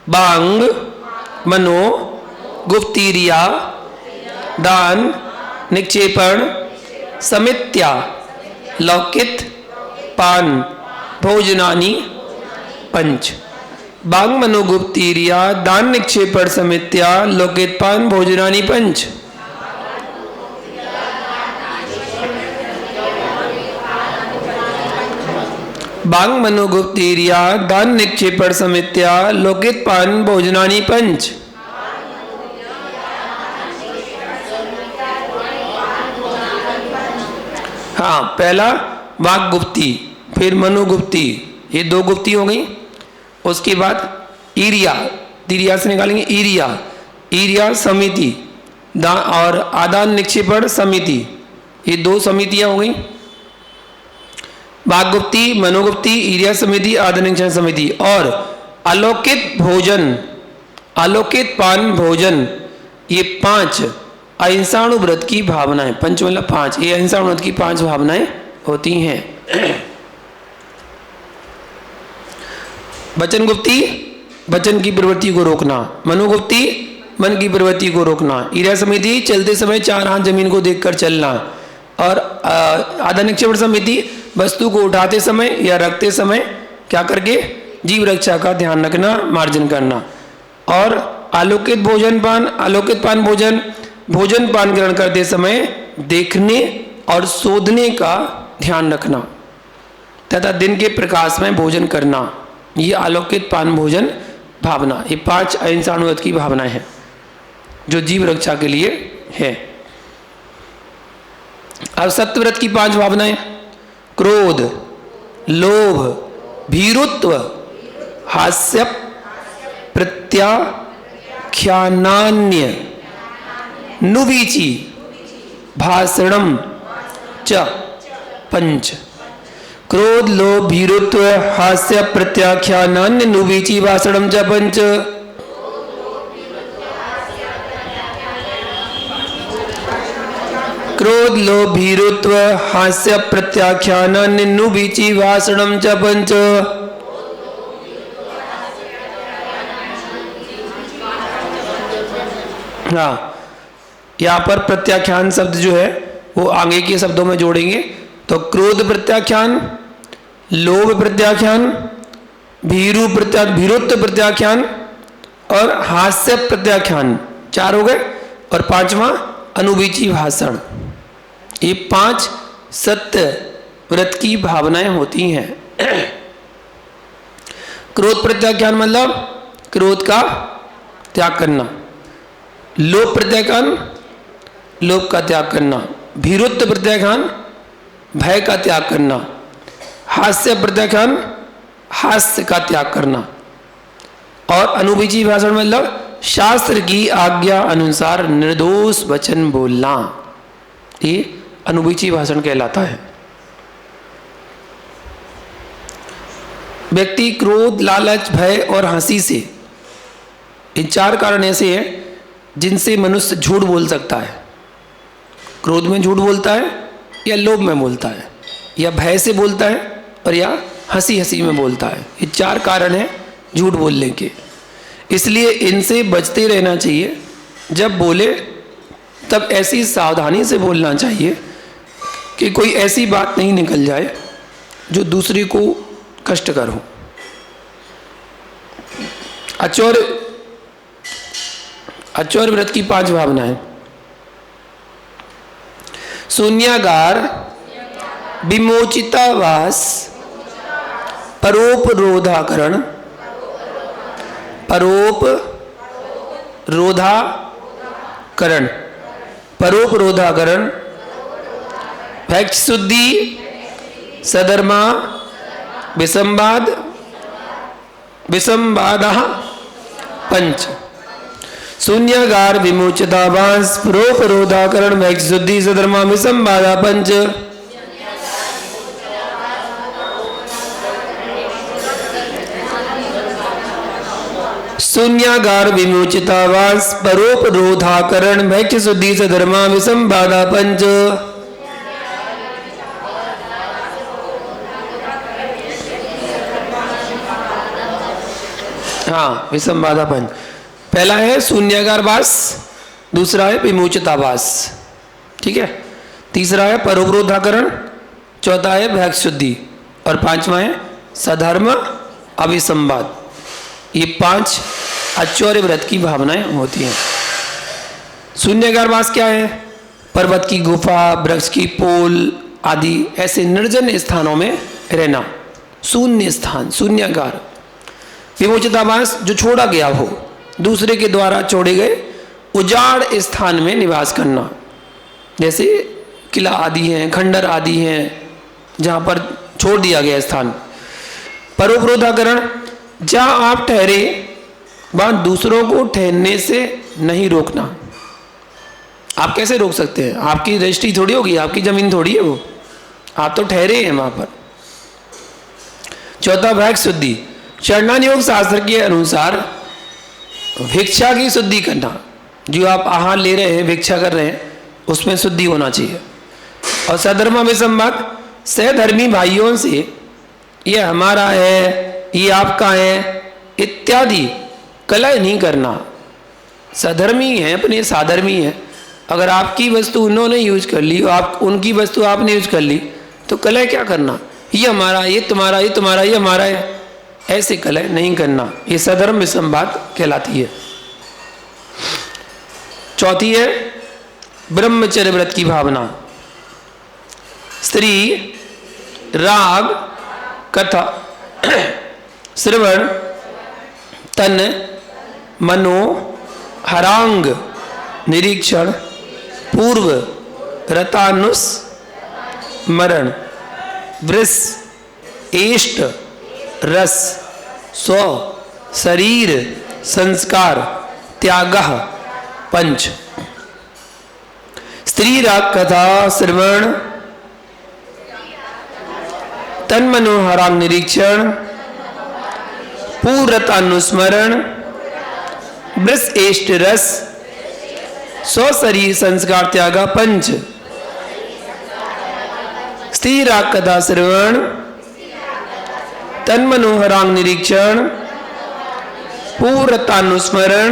बांग, मनो, गुप्तीरिया, दान, निक्षेपण, समित्या, लौकित, पान, भोजनानि पंच। बांग, मनो, गुप्तीरिया, दान, निक्षेपण, समित्या, लौकित, पान, भोजनानि पंच। बांग, मनो, गुप्तीरिया, दान, निक्षेपण, समित्या, लौकित, पान, भोजनानि पंच। हाँ, पहला वाक गुप्ती, फिर मनोगुप्ती, ये 2 गुप्ती हो गई। उसके बाद ईरिया, तिरिया से निकालेंगे ईरिया, ईरिया समिति, और आदान निक्षेपण समिति, ये 2 समितियां हो गई। वाकगुप्ती, मनोगुप्ती, ईरिया समिति, आदान निक्षेपण समिति। और अलौकित भोजन, अलौकित पान भोजन, ये 5 अहिंसाणु व्रत की भावनाएं। पंच मतलब 5, ये अहिंसाणु व्रत की 5 भावनाएं होती हैं। वचन गुप्ती, वचन की प्रवृत्ति को रोकना। मनोगुप्ती, मन की प्रवृत्ति को रोकना। ईरिया समिति, चलते समय 4 हाथ जमीन को देखकर चलना। और आदान निक्षेपण समिति, वस्तु को उठाते समय या रखते समय क्या करके जीव रक्षा का ध्यान रखना, मार्जन करना। और अलौकित भोजन पान, अलौकित पान भोजन, भोजन पान ग्रहण करते समय देखने और शोधने का ध्यान रखना तथा दिन के प्रकाश में भोजन करना, ये अलौकित पान भोजन भावना। ये 5 अहिंसाणु व्रत की भावनाएं हैं जो जीव रक्षा के लिए है। अब सत्यव्रत की 5 भावनाएं: क्रोध, लोभ, भीरुत्व, हास्य, प्रत्याख्यानान्य, नुवीची, भाषणम च पंच। क्रोध, लोभ, भीरुत्व, हास्य, प्रत्याख्यानान्य, नुवीची, भाषणम च पंच। क्रोध, लोभ, भीरुत्व, हास्य, प्रत्याख्यानान्य, नुवीची, भाषणम च पंच। हाँ, यहाँ पर प्रत्याख्यान शब्द जो है वो आगे के शब्दों में जोड़ेंगे। तो क्रोध प्रत्याख्यान, लोभ प्रत्याख्यान, भीरुत्व प्रत्याख्यान और हास्य प्रत्याख्यान, 4 हो गए। और 5वां अनुवीची भाषण। ये 5 सत्य व्रत की भावनाएं होती हैं। क्रोध प्रत्याख्यान मतलब क्रोध का त्याग करना। लोभ प्रत्याख्यान, लोभ का त्याग करना। भीरुत्व प्रत्याख्यान, भय का त्याग करना। हास्य प्रत्याख्यान, हास्य का त्याग करना। और अनुविची भाषण मतलब शास्त्र की आज्ञा अनुसार निर्दोष वचन बोलना, ये अनुविची भाषण कहलाता है। व्यक्ति क्रोध, लालच, भय और हंसी से, इन 4 कारण ऐसे हैं जिनसे मनुष्य झूठ बोल सकता है। क्रोध में झूठ बोलता है, या लोभ में बोलता है, या भय से बोलता है, और या हंसी हंसी में बोलता है। ये 4 कारण हैं झूठ बोलने के, इसलिए इनसे बचते रहना चाहिए। जब बोले तब ऐसी सावधानी से बोलना चाहिए कि कोई ऐसी बात नहीं निकल जाए जो दूसरे को कष्टकर हो। आचौर्य व्रत की 5 भावनाएं। शून्यागार, विमोचितावास, परोपरोधाकरण, परोपरोधाकरण, भैक्ष शुद्धि, सधर्मा, विसंवादः 5। शून्यागार, विमोचितावास, परोपरोधाकरण, भैक्ष शुद्धि, सधर्मा, विसंवादः 5। शून्यागार, विमोचितावास, परोपरोधाकरण, भैक्ष शुद्धि, सधर्मा, विसंवादः 5। हाँ, विसंवादः 5। पहला है शून्यागार वास, दूसरा है विमोचितावास, ठीक है। तीसरा है परोपरोधाकरण, चौथा है भैक्ष शुद्धि, और 5वां है सधर्म अविसंवाद। ये 5 आचौर्य व्रत की भावनाएं होती हैं। शून्यागार वास क्या है? पर्वत की गुफा, वृक्ष की पोल आदि ऐसे निर्जन स्थानों में रहना, शून्य स्थान, शून्यागार। विमोचितावास जो छोड़ा गया हो, दूसरे के द्वारा छोड़े गए उजाड़ स्थान में निवास करना, जैसे किला आदि हैं, खंडर आदि हैं, जहाँ पर छोड़ दिया गया स्थान। परोपरोधाकरण, जहाँ आप ठहरे वहाँ दूसरों को ठहरने से नहीं रोकना। आप कैसे रोक सकते हैं? आपकी रजिस्ट्री थोड़ी होगी, आपकी जमीन थोड़ी है वो, आप तो ठहरे हैं वहाँ पर। चौथा भैक्ष शुद्धि, चरणान योग शास्त्र के अनुसार भिक्षा की शुद्धि करना। जो आप आहार ले रहे हैं, भिक्षा कर रहे हैं, उसमें शुद्धि होना चाहिए। और सधर्म विसंवाद, सहधर्मी भाइयों से ये हमारा है, ये आपका है इत्यादि कलह नहीं करना। सधर्मी है, अपने साधर्मी है, अगर आपकी वस्तु उन्होंने यूज कर ली, आप उनकी वस्तु आपने यूज कर ली, तो कलह क्या करना? ये हमारा, ये तुम्हारा, ये तुम्हारा, ये हमारा है, ऐसे कलह नहीं करना। ये सधर्म विसंवाद कहलाती है। चौथी है ब्रह्मचर्य व्रत की भावना। स्त्री राग, कथा, श्रवण, तन, मनो, हरांग, निरीक्षण, पूर्व, रतानुस्मरण, वृष, एष्ट, रस, स्व, शरीर, संस्कार, त्यागः 5। स्त्री राग, कथा, श्रवण, तन मनो हरांग, निरीक्षण, पूर्वतानुस्मरण, वृष, एष्ट, रस, स्व, शरीर, संस्कार, त्यागः 5। स्त्री राग, कथा, श्रवण, तन मनो हरांग, निरीक्षण, पूर्वतानुस्मरण,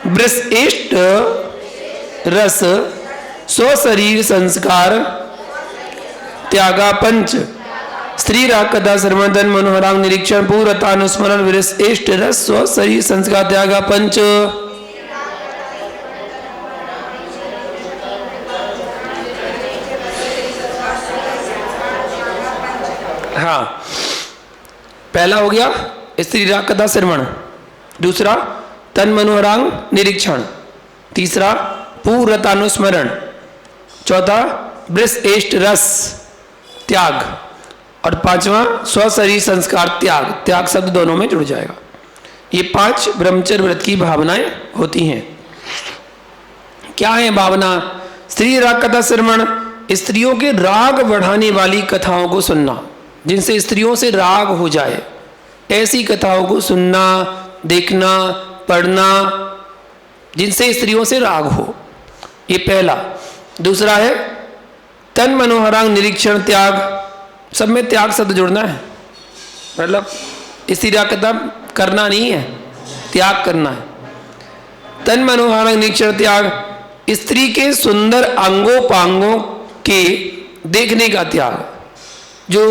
वृष, एष्ट, रस, स्व, शरीर, संस्कार, त्यागः 5। स्त्री राग, कथा, श्रवण, तन मनो हरांग, निरीक्षण, पूर्वतानुस्मरण, वृष, एष्ट, रस, स्व, शरीर, संस्कार, त्यागः 5। हाँ, पहला हो गया स्त्री राग, कथा, श्रवण, दूसरा तन मनोहरांग, निरीक्षण, तीसरा पूर्वतानुस्मरण, चौथा बृषएष्ट रस त्याग, और पांचवा स्वशरीर संस्कार त्याग। त्याग शब्द दोनों में जुड़ जाएगा। ये 5 ब्रह्मचर्य व्रत की भावनाएं होती हैं। क्या है भावना? स्त्री राग कथा श्रवण, स्त्रियों के राग बढ़ाने वाली कथाओं को सुनना, जिनसे स्त्रियों से राग हो जाए, ऐसी कथाओं को सुनना, देखना, पढ़ना, जिनसे स्त्रियों से राग हो, ये पहला। दूसरा है तन मनोहरांग निरीक्षण त्याग। सब में त्याग शब्द जुड़ना है, मतलब स्त्री राग कथा करना नहीं है, त्याग करना है। तन मनोहरांग निरीक्षण त्याग, स्त्री के सुंदर अंगों पांगों के देखने का त्याग, जो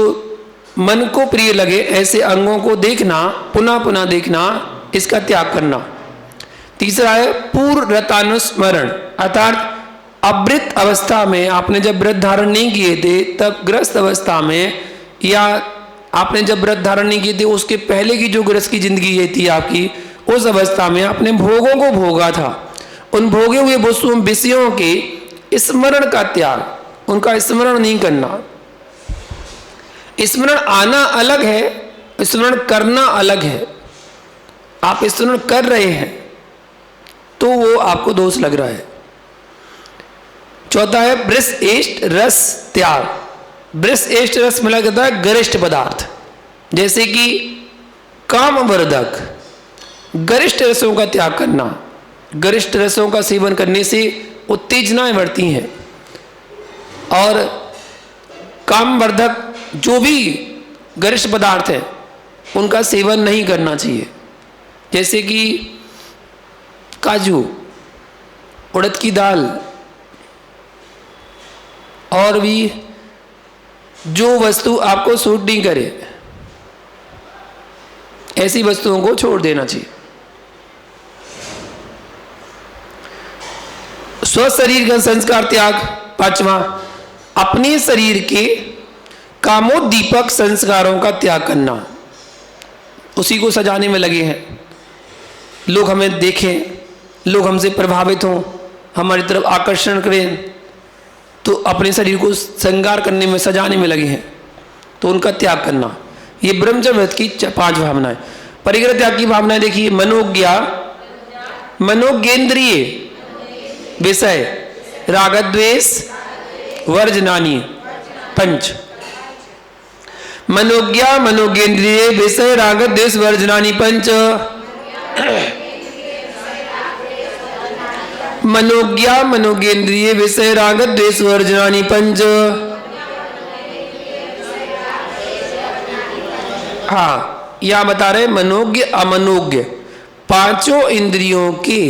मन को प्रिय लगे ऐसे अंगों को देखना, पुनः पुनः देखना, इसका त्याग करना। तीसरा है पूर्व व्रतानुस्मरण, अर्थात अवृत अवस्था में, आपने जब व्रत धारण नहीं किए थे तब ग्रस्त अवस्था में, या आपने जब व्रत धारण नहीं किए थे उसके पहले की जो ग्रस्त की जिंदगी थी आपकी, उस अवस्था में आपने भोगों को भोगा था, उन भोगे हुए वस्तुओं विषयों के स्मरण का त्याग, उनका स्मरण नहीं करना। स्मरण आना अलग है, स्मरण करना अलग है। आप स्मरण कर रहे हैं तो वो आपको दोष लग रहा है। चौथा है बृषएष्ट रस त्याग। बृषएष्ट रस मिला जाता है गरिष्ठ पदार्थ, जैसे कि कामवर्धक, गरिष्ठ रसों का त्याग करना। गरिष्ठ रसों का सेवन करने से उत्तेजनाएं बढ़ती हैं, और कामवर्धक जो भी गरिष्ठ पदार्थ है उनका सेवन नहीं करना चाहिए, जैसे कि काजू, उड़द की दाल, और भी जो वस्तु आपको सूट नहीं करे, ऐसी वस्तुओं को छोड़ देना चाहिए। स्व शरीर का संस्कार त्याग। पांचवा, अपने शरीर के कामोद्दीपक संस्कारों का त्याग करना। उसी को सजाने में लगे हैं, लोग हमें देखें, लोग हमसे प्रभावित हों, हमारी तरफ आकर्षण करें, तो अपने शरीर को श्रृंगार करने में, सजाने में लगे हैं, तो उनका त्याग करना। ये ब्रह्मचर्य व्रत की 5 भावनाएं। परिग्रह त्याग की भावनाएं देखिए। मनोज्ञा, मनोज्ञेंद्रिय विषय, रागद्वेष वर्जनानी 5। मनोज्ञा मनोज्ञेंद्रिय विषय रागद्वेष वर्जनानी 5। मनोज्ञा मनोज्ञेंद्रिय विषय रागद्वेष वर्जनानी 5। हाँ, या बता रहे मनोज्ञ अमनोज्ञ, 5 इंद्रियों के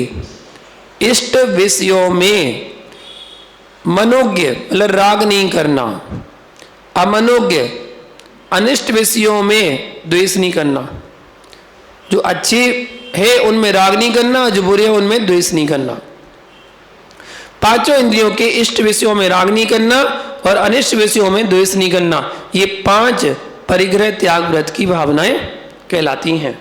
इष्ट विषयों में मनोज्ञ मतलब राग नहीं करना, अमनोज्ञ अनिष्ट विषयों में द्वेष नहीं करना। जो अच्छे है उनमें राग नहीं करना, जो बुरे हैं उनमें द्वेष नहीं करना। 5 इंद्रियों के इष्ट विषयों में राग नहीं करना और अनिष्ट विषयों में द्वेष नहीं करना। ये 5 परिग्रह त्याग व्रत की भावनाएं कहलाती हैं।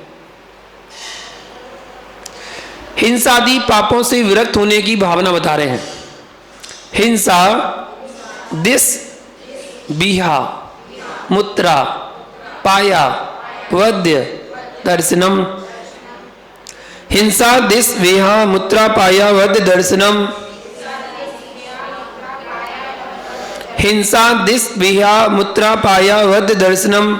हिंसादि पापों से विरक्त होने की भावना बता रहे हैं। हिंसा, दिस, बीहा, मुत्रा, पाया, वद्य, दर्शनम। हिंसा, दिस, वेहा, मुत्रा, पाया, वद्य, दर्शनम। हिंसा, दिस, वेहा, मुत्रा, पाया, वद्य, दर्शनम।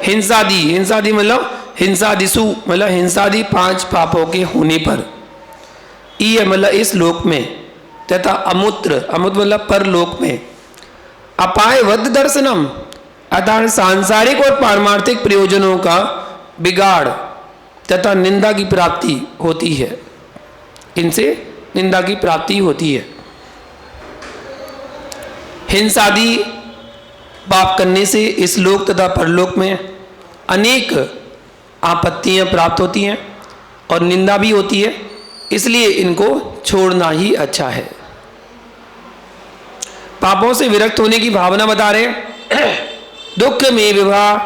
हिंसादि, हिंसादि मतलब हिंसादिसु मतलब हिंसादि 5 पापों के होने पर, ई मतलब इस लोक में, तथा अमूत्र, अमूत्र मतलब परलोक में, अपाय वध दर्शनम अर्थात सांसारिक और पारमार्थिक प्रयोजनों का बिगाड़ तथा निंदा की प्राप्ति होती है। इनसे निंदा की प्राप्ति होती है। हिंसादि पाप करने से इस लोक तथा परलोक में अनेक आपत्तियां प्राप्त होती हैं और निंदा भी होती है, इसलिए इनको छोड़ना ही अच्छा है। पापों से विरक्त होने की भावना बता रहे हैं। दुख में विवाह,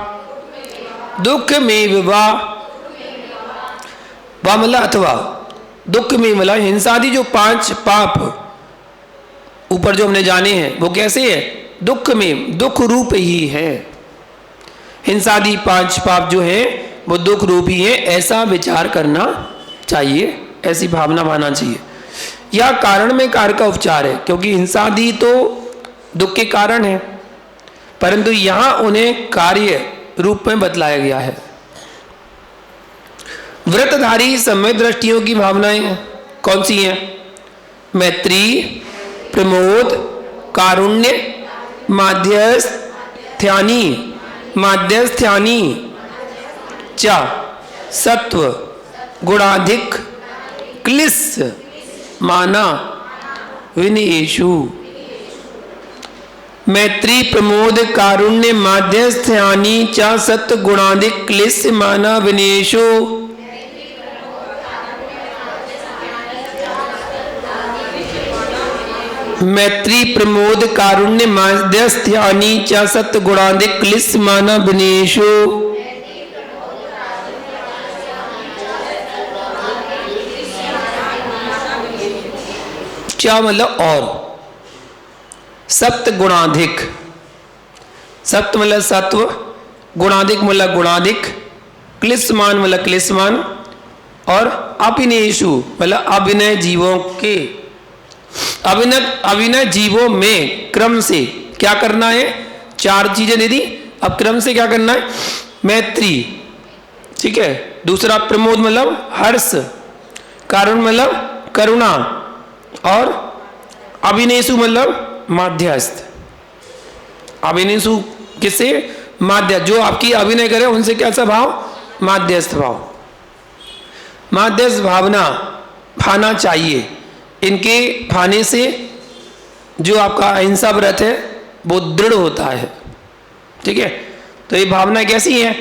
दुख में विवाह, वामला अथवा दुख में मतलब हिंसादि जो 5 पाप ऊपर जो हमने जाने हैं वो कैसे है? दुख में, दुख रूप ही है। हिंसादि 5 पाप जो है वो दुख रूप ही है, ऐसा विचार करना चाहिए, ऐसी भावना बनाना चाहिए। यह कारण में कार्य का उपचार है, क्योंकि हिंसादि तो दुख के कारण है, परंतु यहां उन्हें कार्य रूप में बतलाया गया है। व्रतधारी समय दृष्टियों की भावनाएं कौन सी हैं? मैत्री, प्रमोद, कारुण्य, माध्यस्थ्यानी, माध्यस्थ्यानी च सत्व गुणाधिक क्लिश माना विनयेषु। मैत्री, प्रमोद, कारुण्य, माध्यस्थ्यानी च सत्व गुणाधिक क्लिश माना विनयेषु। मैत्री, प्रमोद, कारुण्य, माध्यस्थ्यानी च सत्व गुणाधिक क्लिश माना विनयेषु। क्या मतलब और? सप्त गुणाधिक, सप्त मतलब सत्व, गुणाधिक मतलब गुणाधिक, क्लिशमान मतलब क्लिशमान, और अभिनयेषु मतलब अभिनय जीवों के, अभिनय जीवों में क्रम से क्या करना है? 4 चीजें दे दी, अब क्रम से क्या करना है? मैत्री, ठीक है, दूसरा प्रमोद मतलब हर्ष, कारुण्य मतलब करुणा, और अभिनयेषु मतलब माध्यस्थ। अभिनयेषु किससे? माध्य, जो आपकी अभिनय करे उनसे कैसा भाव? माध्यस्थ भाव, माध्यस्थ भावना भाना चाहिए। इनके भाने से जो आपका अहिंसा व्रत है वो दृढ़ होता है, ठीक है। तो ये भावना कैसी है?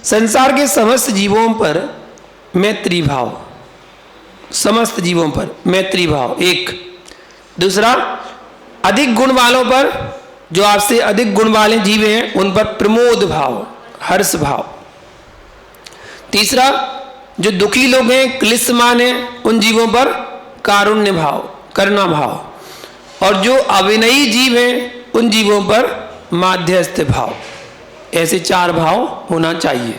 संसार के समस्त जीवों पर मैत्री भाव, समस्त जीवों पर मैत्री भाव एक। दूसरा, अधिक गुण वालों पर, जो आपसे अधिक गुण वाले जीव हैं उन पर प्रमोद भाव, हर्ष भाव। तीसरा, जो दुखी लोग हैं, क्लिशमान हैं, उन जीवों पर कारुण्य भाव, करुणा भाव। और जो अविनयी जीव हैं उन जीवों पर माध्यस्थ भाव। ऐसे 4 भाव होना चाहिए।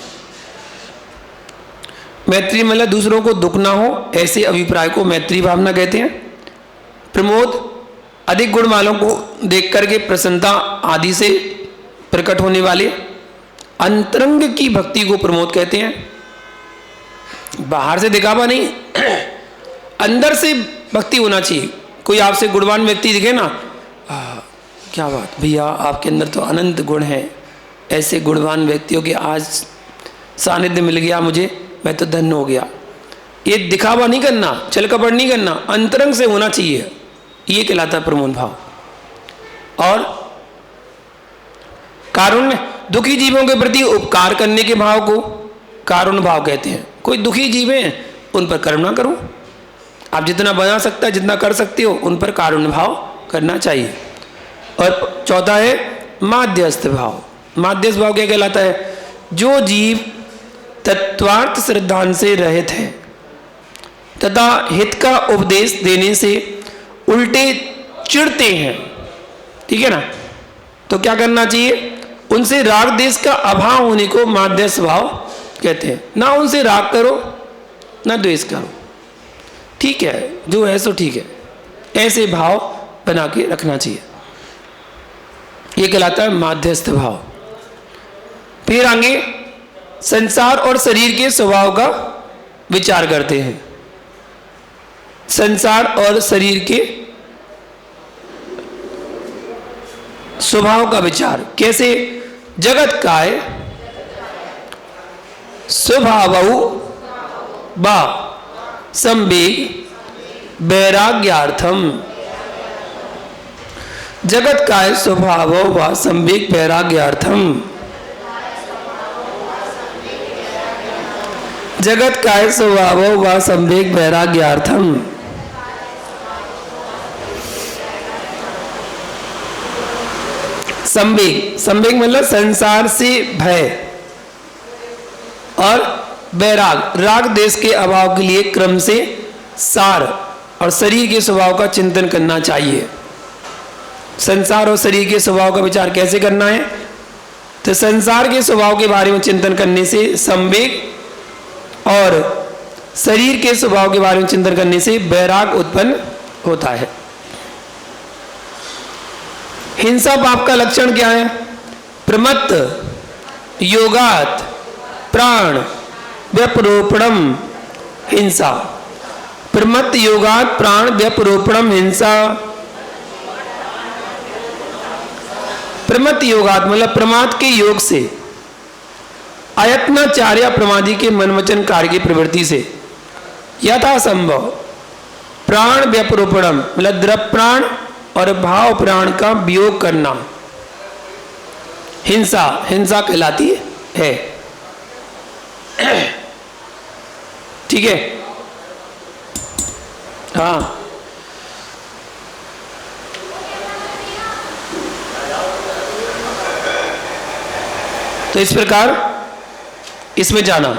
मैत्री मतलब दूसरों को दुख ना हो, ऐसे अभिप्राय को मैत्री भावना कहते हैं। प्रमोद, अधिक गुण वालों को देख करके प्रसन्नता आदि से प्रकट होने वाले अंतरंग की भक्ति को प्रमोद कहते हैं। बाहर से दिखावा नहीं, अंदर से भक्ति होना चाहिए। कोई आपसे गुणवान व्यक्ति दिखे ना, क्या बात भैया, आपके अंदर तो अनंत गुण है, ऐसे गुणवान व्यक्तियों के आज सानिध्य मिल गया मुझे, मैं तो धन्य हो गया। ये दिखावा नहीं करना, छल कपट नहीं करना, अंतरंग से होना चाहिए, ये कहलाता है प्रमोद भाव। और कारुण्य, दुखी जीवों के प्रति उपकार करने के भाव को कारुण्य भाव कहते हैं। कोई दुखी जीव है उन पर करुणा करो, आप जितना बना सकता है, जितना कर सकते हो, उन पर कारुण्य भाव करना चाहिए। और चौथा है माध्यस्थ भाव। माध्यस्थ भाव क्या कहलाता है? जो जीव तत्वार्थ श्रद्धान से रहित है तथा हित का उपदेश देने से उल्टे चिढ़ते हैं, ठीक है ना, तो क्या करना चाहिए? उनसे राग देश का अभाव होने को माध्यस्थ भाव कहते हैं। ना उनसे राग करो ना द्वेष करो, ठीक है, जो है सो ठीक है, ऐसे भाव बना के रखना चाहिए। ये कहलाता है माध्यस्थ भाव। फिर आगे संसार और शरीर के स्वभाव का विचार करते हैं। संसार और शरीर के स्वभाव का विचार कैसे? जगत काय स्वभावौ बा संवेग वैराग्यार्थम। जगत काय स्वभावौ वा संवेग वैराग्यार्थम। जगत काय स्वभावौ वा संवेग वैराग्यार्थम। संवेग, संवेग मतलब संसार से भय, और वैराग, राग देश के अभाव के लिए क्रम से संसार और शरीर के स्वभाव का चिंतन करना चाहिए। संसार और शरीर के स्वभाव का विचार कैसे करना है? तो संसार के स्वभाव के बारे में चिंतन करने से संवेग और शरीर के स्वभाव के बारे में चिंतन करने से वैराग उत्पन्न होता है। हिंसा पाप का लक्षण क्या है? प्रमत्त योगात प्राण व्यपरोपणम हिंसा। प्रमत्त योगात प्राण व्यपरोपणम हिंसा। प्रमत्त योगात मतलब प्रमाद के योग से, अयत्नाचार्य प्रमादी के मन वचन कार्य की प्रवृत्ति से यथा संभव प्राण व्यपरोपणम मतलब द्रव प्राण और भाव प्राण का वियोग करना हिंसा हिंसा कहलाती है। ठीक है, हाँ। तो इस प्रकार इसमें जाना।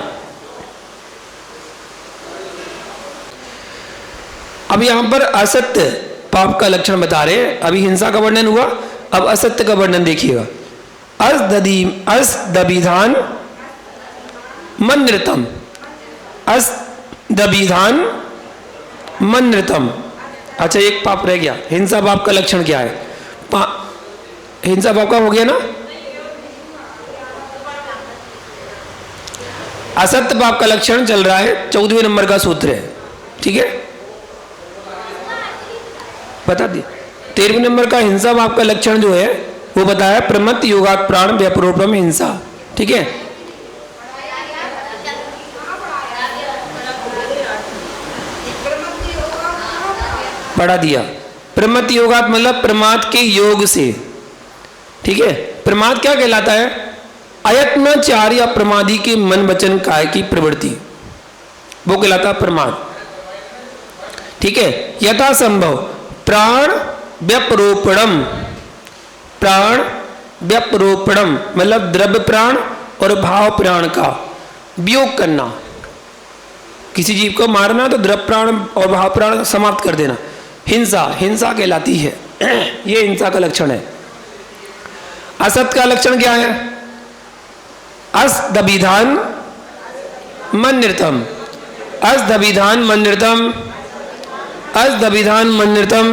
अब यहां पर असत्य पाप का लक्षण बता रहे हैं। अभी हिंसा का वर्णन हुआ, अब असत्य का वर्णन देखिएगा। अस्दभिधान मन्नृतम, अस्दभिधान मन्नृतम। अच्छा, एक पाप रह गया। हिंसा पाप का लक्षण क्या है? हिंसा पाप का हो गया ना। असत्य पाप का लक्षण चल रहा है, 14वें नंबर का सूत्र है। ठीक है, बता दिए। 13वें नंबर का हिंसा पाप का लक्षण जो है वो बताया प्रमत्त योगात प्राण व्यपरोपणम हिंसा। ठीक है, पढ़ा दिया। प्रमत्त योगात मतलब प्रमाद के योग से। ठीक है, प्रमाद क्या कहलाता है? अयत्नाचार या प्रमादी के मन वचन काय की प्रवृत्ति, वो कहलाता प्रमाद। ठीक है, यथा संभव प्राण व्यपरोपणम, प्राण व्यपरोपणम मतलब द्रव्य प्राण और भाव प्राण का वियोग करना। किसी जीव को मारना तो द्रव्य प्राण और भाव प्राण समाप्त कर देना, हिंसा हिंसा कहलाती है। ये हिंसा का लक्षण है। असत का लक्षण क्या है? अस्दभिधान मन्नृतम, अस्दभिधान मन्नृतम, अस्दभिधान मन्नृतम।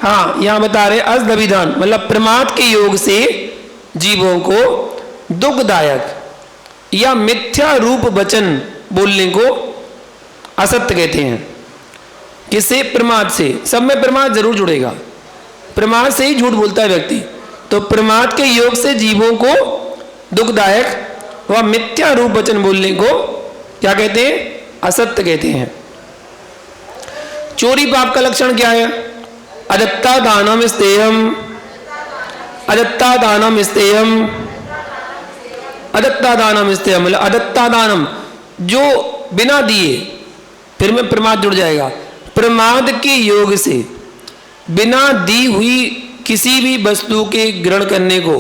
हाँ, यहां बता रहे अस्दभिधान मतलब प्रमाद के योग से जीवों को दुखदायक या मिथ्या रूप वचन बोलने को असत्य कहते हैं। किससे? प्रमाद से। सब में प्रमाद जरूर जुड़ेगा, प्रमाद से ही झूठ बोलता है व्यक्ति। तो प्रमाद के योग से जीवों को दुखदायक व मिथ्या रूप वचन बोलने को क्या कहते हैं? असत्य कहते हैं। चोरी पाप का लक्षण क्या है? अदत्ता दानम स्तेयम, अदत्ता दानम स्तेयम, अदत्ता दानम स्तेयम मतलब अदत्ता दानम जो बिना दिए, फिर में प्रमाद जुड़ जाएगा। प्रमाद के योग से बिना दी हुई किसी भी वस्तु के ग्रहण करने को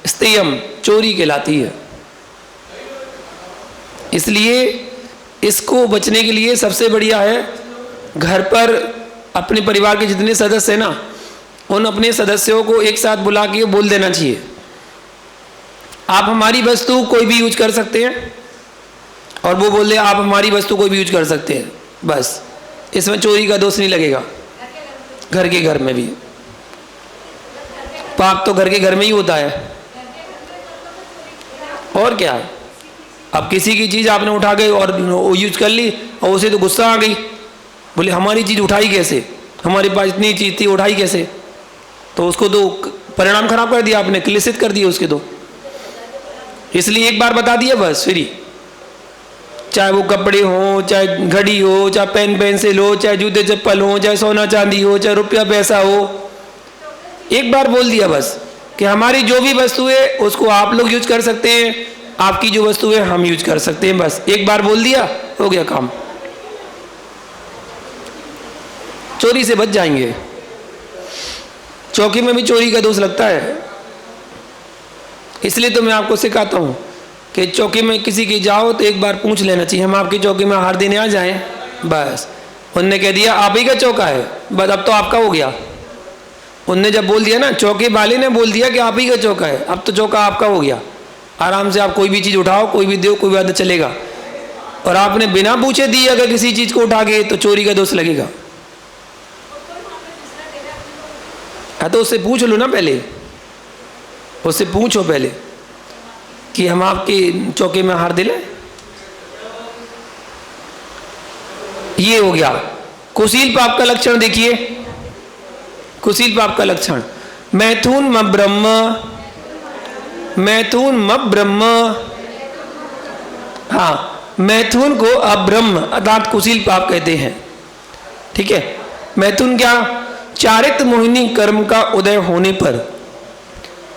स्तेयम चोरी कहलाती है। इसलिए इसको बचने के लिए सबसे बढ़िया है घर पर अपने परिवार के जितने सदस्य हैं ना, उन अपने सदस्यों को एक साथ बुला के बोल देना चाहिए, आप हमारी वस्तु कोई भी यूज कर सकते हैं, और वो बोल दे आप हमारी वस्तु कोई भी यूज कर सकते हैं। बस इसमें चोरी का दोष नहीं लगेगा। घर के घर में भी पाप तो घर के घर में ही होता है, और क्या है। अब किसी की चीज़ आपने उठा गई और यूज कर ली और उसे तो गुस्सा आ गई, बोले हमारी चीज़ उठाई कैसे, हमारे पास इतनी चीज़ थी उठाई कैसे, तो उसको तो परिणाम खराब कर दिया आपने, क्लेशित कर दिया उसके। तो इसलिए एक बार बता दिया बस फ्री, चाहे वो कपड़े हो, चाहे घड़ी हो, चाहे पेन पेंसिल हो, चाहे जूते चप्पल हो, चाहे सोना चांदी हो, चाहे रुपया पैसा हो, एक बार बोल दिया बस कि हमारी जो भी वस्तु है उसको आप लोग यूज कर सकते हैं, आपकी जो वस्तु है हम यूज कर सकते हैं। बस एक बार बोल दिया, हो गया काम। चोरी से बच जाएंगे। चौकी में भी चोरी का दोष लगता है, इसलिए तो मैं आपको सिखाता हूँ कि चौकी में किसी की जाओ तो एक बार पूछ लेना चाहिए, हम आपकी चौकी में आहार देने आ जाएं बस उनने कह दिया आप ही का चौका है, बस अब तो आपका हो गया। उनने जब बोल दिया ना, चौके वाले ने बोल दिया कि आप ही का चौका है, अब तो चौका आपका हो गया। आराम से आप कोई भी चीज़ उठाओ, कोई भी दो, कोई भी आदत चलेगा। और आपने बिना पूछे दी अगर किसी चीज़ को उठा के, तो चोरी का दोष लगेगा। हाँ तो उससे पूछ लो ना, पहले उससे पूछो पहले कि हम आपके चौके में हार दिले। ये हो गया। कुशील पाप का लक्षण देखिए, कुशील पाप का लक्षण, मैथुन म ब्रह्म, मैथुन म ब्रह्म। हाँ, मैथुन को अब्रह्म अर्थात कुशील पाप कहते हैं। ठीक है, मैथुन क्या? चारित मोहिनी कर्म का उदय होने पर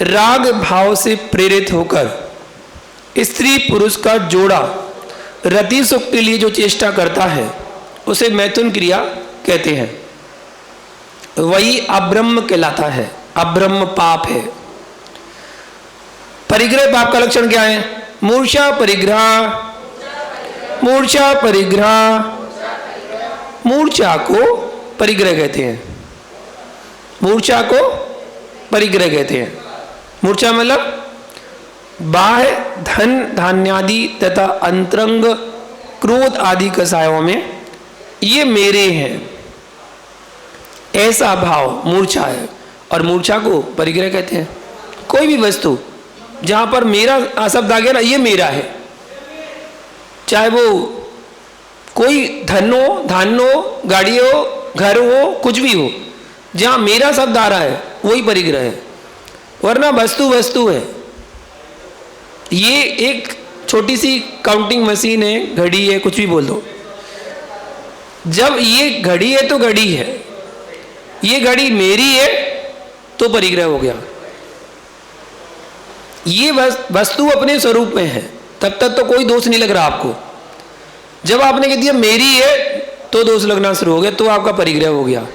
राग भाव से प्रेरित होकर स्त्री पुरुष का जोड़ा रति सुख के लिए जो चेष्टा करता है उसे मैथुन क्रिया कहते हैं। वही अब्रह्म कहलाता है, अब्रह्म पाप है। परिग्रह पाप का लक्षण क्या है? मूर्छा परिग्रह, मूर्छा परिग्रह, मूर्छा को परिग्रह कहते हैं, मूर्छा को परिग्रह कहते हैं। मूर्छा मतलब बाह्य धन धान्यादि तथा अंतरंग क्रोध आदि कसायों में ये मेरे हैं, ऐसा भाव मूर्छा है। और मूर्छा को परिग्रह कहते हैं। कोई भी वस्तु जहां पर मेरा शब्द आ गया ना, ये मेरा है, चाहे वो कोई धन हो, धान हो, गाड़ी हो, घर हो, कुछ भी हो, जहां मेरा शब्द आ रहा है वही परिग्रह है। वरना वस्तु वस्तु है। ये एक छोटी सी काउंटिंग मशीन है, घड़ी है, कुछ भी बोल दो। जब ये घड़ी है तो घड़ी है, ये घड़ी मेरी है तो परिग्रह हो गया। ये वस्तु अपने स्वरूप में है, तब तक तो कोई दोष नहीं लग रहा आपको। जब आपने कह दिया मेरी है तो दोष लगना शुरू हो गया, तो आपका परिग्रह हो गया।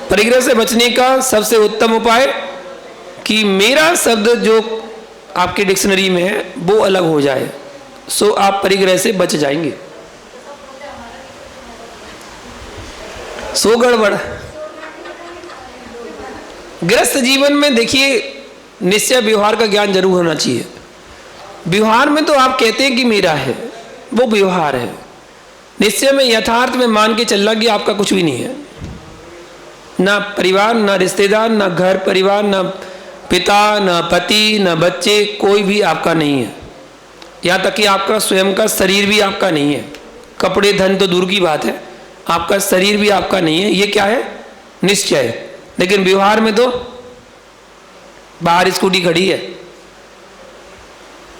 परिग्रह से बचने का सबसे उत्तम उपाय कि मेरा शब्द जो आपके डिक्शनरी में है वो अलग हो जाए, सो आप परिग्रह से बच जाएंगे। सो गड़बड़। गृहस्थ जीवन में देखिए, निश्चय व्यवहार का ज्ञान जरूर होना चाहिए। व्यवहार में तो आप कहते हैं कि मेरा है, वो व्यवहार है। निश्चय में, यथार्थ में मान के चलना कि आपका कुछ भी नहीं है। ना परिवार, ना रिश्तेदार, ना घर परिवार, ना पिता, ना पति, ना बच्चे, कोई भी आपका नहीं है। यहाँ तक कि आपका स्वयं का शरीर भी आपका नहीं है। कपड़े धन तो दूर की बात है, आपका शरीर भी आपका नहीं है। ये क्या है? निश्चय। लेकिन व्यवहार में तो बाहर स्कूटी खड़ी है,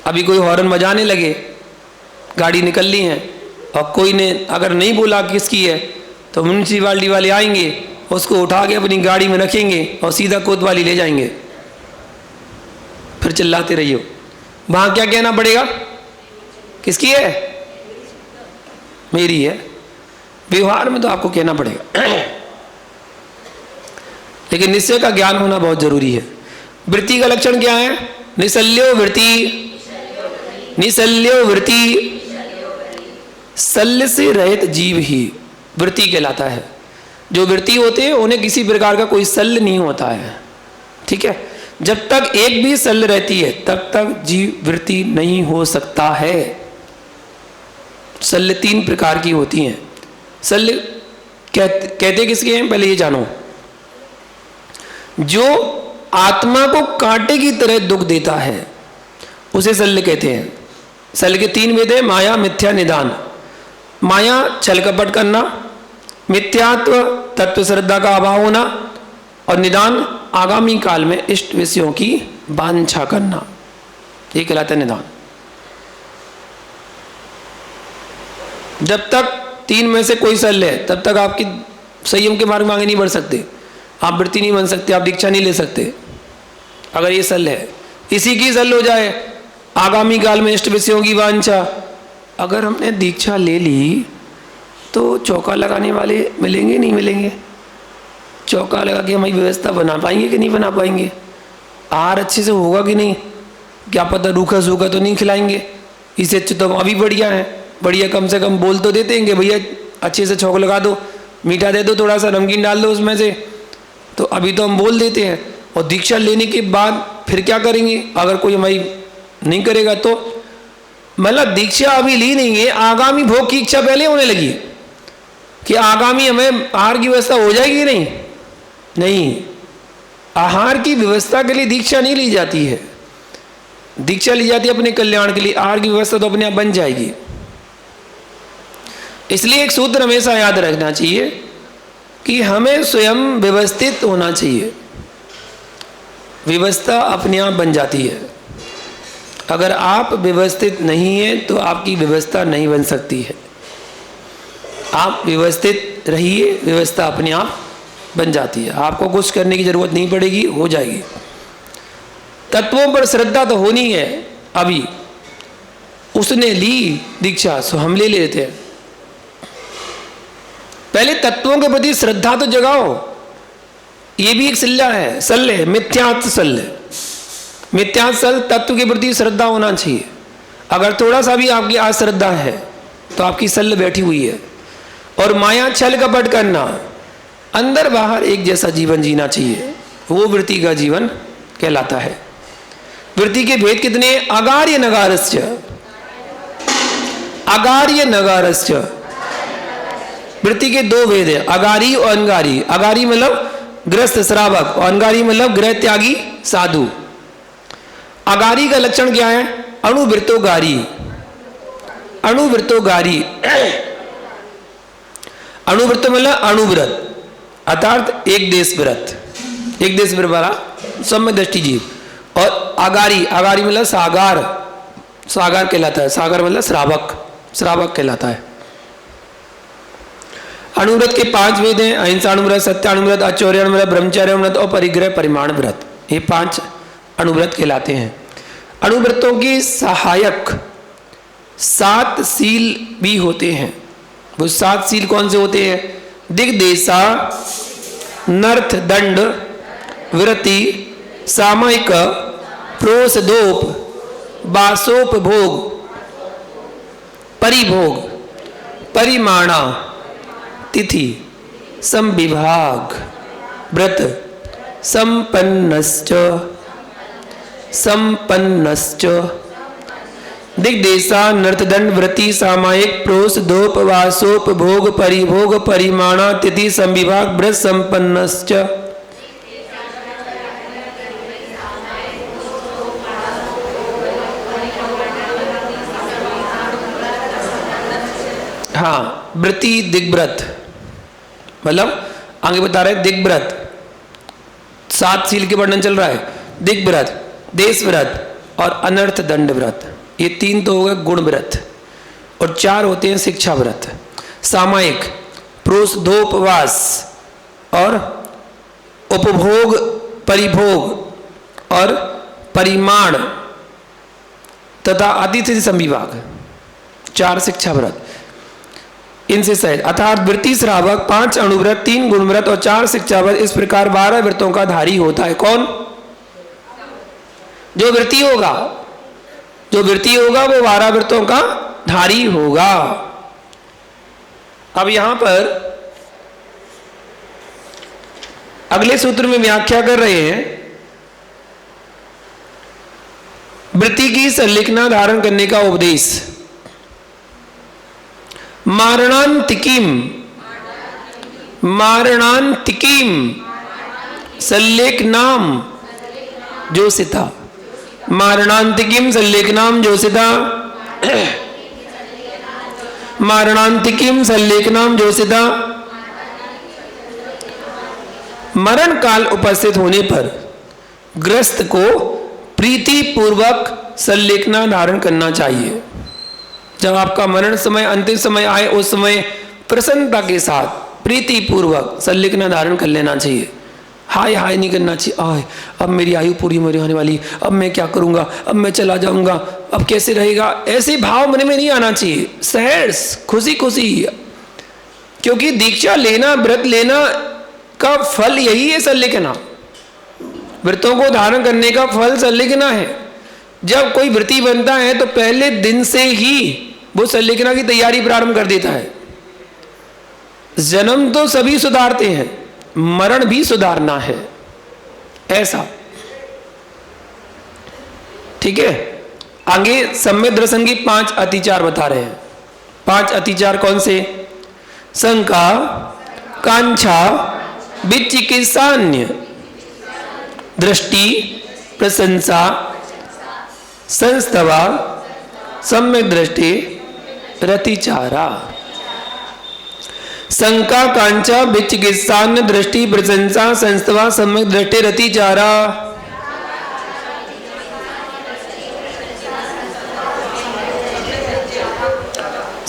अभी कोई हॉर्न बजाने लगे, गाड़ी निकल ली है, और कोई ने अगर नहीं बोला किसकी है तो म्यूनसिपालिटी वाले आएंगे, उसको उठा के अपनी गाड़ी में रखेंगे और सीधा कोतवाली ले जाएंगे। फिर चिल्लाते रहियो। वहां क्या कहना पड़ेगा? किसकी है? मेरी है। व्यवहार में तो आपको कहना पड़ेगा। लेकिन निश्चय का ज्ञान होना बहुत जरूरी है। वृत्ति का लक्षण क्या है? निशल्यो वृत्ति, निशल्यो वृत्ति। शल्य से रहित जीव ही वृत्ति कहलाता है। जो वृत्ति होते हैं उन्हें किसी प्रकार का कोई शल्य नहीं होता है। ठीक है, जब तक एक भी शल्य रहती है तब तक जीव वृत्ति नहीं हो सकता है। शल्य 3 प्रकार की होती हैं। शल्य कहते किसके हैं? पहले ये जानो। जो आत्मा को कांटे की तरह दुख देता है उसे शल्य कहते हैं। शल्य के 3 भेद हैं: माया, मिथ्या, निदान। माया छल कपट करना, मिथ्यात्व तत्व श्रद्धा का अभाव होना, और निदान आगामी काल में इष्ट विषयों की वांछा करना। ये कहलाता है निदान। जब तक 3 में से कोई शल्य है तब तक आपकी संयम के मार्ग में आगे नहीं बढ़ सकते, आप वृत्ति नहीं बन सकते, आप दीक्षा नहीं ले सकते। अगर ये शल्य है, इसी की शल्य हो जाए आगामी काल में इष्ट विषयों की वांछा। अगर हमने दीक्षा ले ली तो चौका लगाने वाले मिलेंगे नहीं मिलेंगे? चौका लगा के हमारी व्यवस्था बना पाएंगे कि नहीं बना पाएंगे? आहार अच्छे से होगा कि नहीं? क्या पता रूखा सूखा तो नहीं खिलाएंगे। इससे अच्छे तो हम अभी बढ़िया हैं, बढ़िया कम से कम बोल तो देते हैं कि भैया अच्छे से छौंक लगा दो, मीठा दे दो, थोड़ा सा नमकीन डाल दो उसमें से, तो अभी तो हम बोल देते हैं। और दीक्षा लेने के बाद फिर क्या करेंगे अगर कोई हमारी नहीं करेगा तो? मतलब दीक्षा अभी ली नहीं है, आगामी भोग की इच्छा पहले होने लगी है कि आगामी हमें आहार की व्यवस्था हो जाएगी। नहीं नहीं, आहार की व्यवस्था के लिए दीक्षा नहीं ली जाती है, दीक्षा ली जाती है अपने कल्याण के लिए। आहार की व्यवस्था तो अपने आप बन जाएगी। इसलिए एक सूत्र हमेशा याद रखना चाहिए कि हमें स्वयं व्यवस्थित होना चाहिए, व्यवस्था अपने आप बन जाती है। अगर आप व्यवस्थित नहीं हैं तो आपकी व्यवस्था नहीं बन सकती है। आप व्यवस्थित रहिए, व्यवस्था अपने आप बन जाती है, आपको कुछ करने की जरूरत नहीं पड़ेगी, हो जाएगी। तत्वों पर श्रद्धा तो होनी है। अभी उसने ली दीक्षा, सो हम ले लेते हैं। पहले तत्वों के प्रति श्रद्धा तो जगाओ, ये भी एक सल्ला है, सल है, मिथ्यात् सल है। मिथ्यात् सल तत्व के प्रति श्रद्धा होना चाहिए। अगर थोड़ा सा भी आपकी अश्रद्धा है तो आपकी सल बैठी हुई है। और माया छल कपट करना, अंदर बाहर एक जैसा जीवन जीना चाहिए, वो वृत्ति का जीवन कहलाता है। वृत्ति के भेद कितने? अगार्य नगारस्य, अगार्य नगारस्य। वृत्ति के दो भेद है, अगारी और अनगारी। अगारी मतलब गृहस्थ श्रावक और अनगारी मतलब गृह त्यागी साधु। अगारी का लक्षण क्या है? अणुवृत्तोगारी, अणुवृत्तोगारी। अणुवृत्त मतलब अणुव्रत, अर्थात एक देश व्रत, एक देश व्रत वाला सम्यक दृष्टि जीव। और अगारी, अगारी मतलब सागार, सागार कहलाता है। सागर मतलब श्रावक, श्रावक कहलाता है। अणुव्रत के 5 वेद हैं, अहिंसाणुव्रत, सत्याणुव्रत, आचौर्याणुव्रत, ब्रह्मचर्याणुव्रत और परिग्रह परिमाण व्रत। ये 5 अणुव्रत कहलाते हैं। अणुव्रतों की सहायक 7 सील भी होते हैं। वो 7 सील कौन से होते हैं? दिग्देशा, नर्थ दंड, वृत्ति, सामयिक, प्रोसदोप, बासोपभोग, परिभोग, परिमाणा, तिथि, संविभाग, व्रत, संपन्नश्च, संपन्नश्च। दिग्देशा, नर्तदंड, वृत्ति, सामायिक, प्रोस, दोप, वासोप, भोग, परिभोग, परिमाणा, तिथि, संविभाग, व्रत, संपन्नश्च। हाँ, वृत्ति दिग्व्रत मतलब आगे बता रहे दिग्व्रत, 7 सील के वर्णन चल रहा है। दिग्व्रत, देश व्रत और अनर्थ दंड व्रत, ये 3 तो हो गए गुण व्रत, और 4 होते हैं शिक्षा व्रत। सामायिक, प्रोसदोपवास और उपभोग, परिभोग और परिमाण तथा अतिथि संविभाग, 4 शिक्षा व्रत। इनसे सहित अर्थात वृत्ति श्रावक, 5 अणुव्रत, 3 गुणव्रत और 4 शिक्षा व्रत, इस प्रकार 12 व्रतों का धारी होता है। कौन? जो वृत्ति होगा, जो वृत्ति होगा वो 12 व्रतों का धारी होगा। अब यहां पर अगले सूत्र में व्याख्या कर रहे हैं, वृत्ति की संलिखना धारण करने का उपदेश। मारणांतिकीम, मारणांतिकीम संलेखनाम जोसिता, मारणांतिकीम संलेखनाम जोसिता, मारणांतिकीम संलेखनाम जोसिता। मरण काल उपस्थित होने पर ग्रस्त को प्रीति पूर्वक संलेखना धारण करना चाहिए। जब आपका मरण समय, अंतिम समय आए, उस समय प्रसन्नता के साथ प्रीति पूर्वक संलिखना धारण कर लेना चाहिए। हाय हाय नहीं करना चाहिए, आय अब मेरी आयु पूरी होने वाली, अब मैं क्या करूंगा, अब मैं चला जाऊंगा, अब कैसे रहेगा, ऐसे भाव मन में नहीं आना चाहिए। सहर्ष, खुशी खुशी, क्योंकि दीक्षा लेना, व्रत लेना का फल यही है संलिखना। व्रतों को धारण करने का फल संलिखना है। जब कोई व्रती बनता है तो पहले दिन से ही वो संलेखना की तैयारी प्रारंभ कर देता है। जन्म तो सभी सुधारते हैं, मरण भी सुधारना है, ऐसा। ठीक है, आगे सम्यक दर्शन की 5 अतिचार बता रहे हैं। 5 अतिचार कौन से? शंका, कांक्षा, विचिकित्सान्य, दृष्टि, प्रशंसा, संस्तवा, सम्यक दृष्टि, रतिचारा। शंका, कांक्षा, विचिकित्सान्य, दृष्टि, प्रशंसा, संस्तवा, सम्यक दृष्टि, रतिचारा।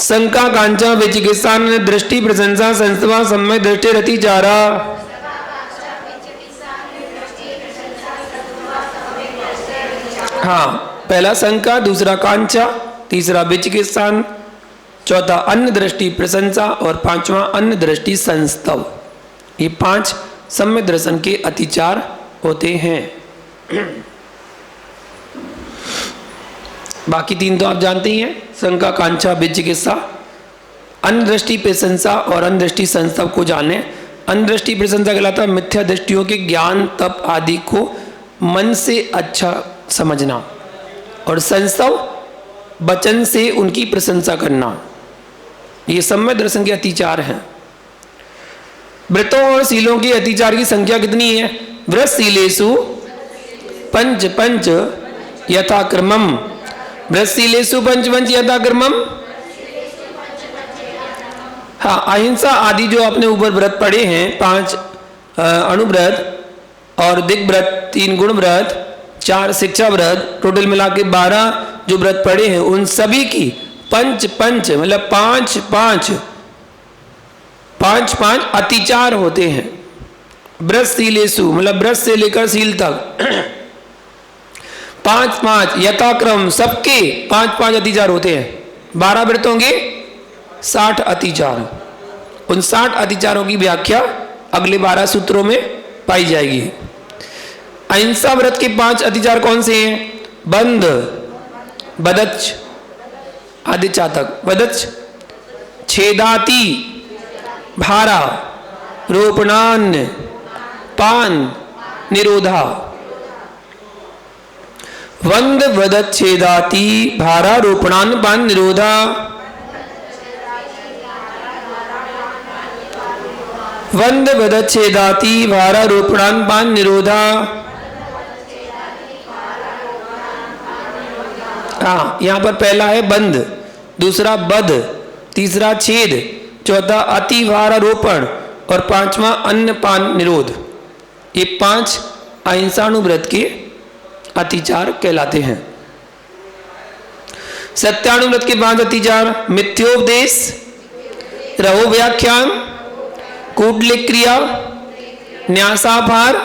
शंका, कांक्षा, विचिकित्सान्य, दृष्टि, प्रशंसा, संस्तवा, सम्यक दृष्टि, रतिचारा। हाँ, पहला शंका, दूसरा कांक्षा, तीसरा विचिकित्सान, चौथा अन्य दृष्टि प्रशंसा और पांचवा अन्य दृष्टि संस्तव। ये 5 सम्यक दर्शन के अतिचार होते हैं। बाकी 3 तो आप जानते ही हैं, शंका, कांक्षा, विचिकित्सा, अन्य दृष्टि प्रशंसा और अन्य दृष्टि संस्तव को जाने। अन्य दृष्टि प्रशंसा कहलाता है मिथ्या दृष्टियों के ज्ञान तप आदि को मन से अच्छा समझना, और संस्तव वचन से उनकी प्रशंसा करना। ये सम्यक दर्शन के अतिचार हैं। व्रतों और शीलों के अतिचार की संख्या कितनी है? व्रत शीलेषु पंच पंच यथाक्रमम। व्रत शीलेषु पंच पंच यथाक्रमम। हाँ, अहिंसा आदि जो आपने ऊपर व्रत पढ़े हैं, 5 अणुव्रत और दिग्व्रत, 3 गुण व्रत, 4 शिक्षा व्रत, टोटल मिला के 12 जो व्रत पढ़े हैं, उन सभी की पंच पंच मतलब 5 अतिचार होते हैं। व्रत शीलेषु मतलब व्रत से लेकर शील तक 5 यथाक्रम सबके 5 अतिचार होते हैं। 12 व्रत होंगे, 60 अतिचार। उन 60 अतिचारों की व्याख्या अगले 12 सूत्रों में पाई जाएगी। अहिंसा व्रत के 5 अतिचार कौन से हैं? बंध, बदच्छ आदि चातक, बदच्छ, छेदाती, भारा, रोपणान्य, पान, निरोधा। वंद, वदच्छ, छेदाती, भारा, रोपणान्य, पान, निरोधा। वंद, वदच्छ, छेदाती, भारा, रोपणान्य, पान, निरोधा। हाँ, यहां पर पहला है बंध, दूसरा बद, तीसरा छेद, चौथा अति भार आरोपण और 5वां अन्न पान निरोध। ये 5 अहिंसानुव्रत के अतिचार कहलाते हैं। सत्यानुव्रत के 5 अतिचार: मिथ्योपदेश, रहो व्याख्यान, कूटलिक क्रिया, न्यासाभार,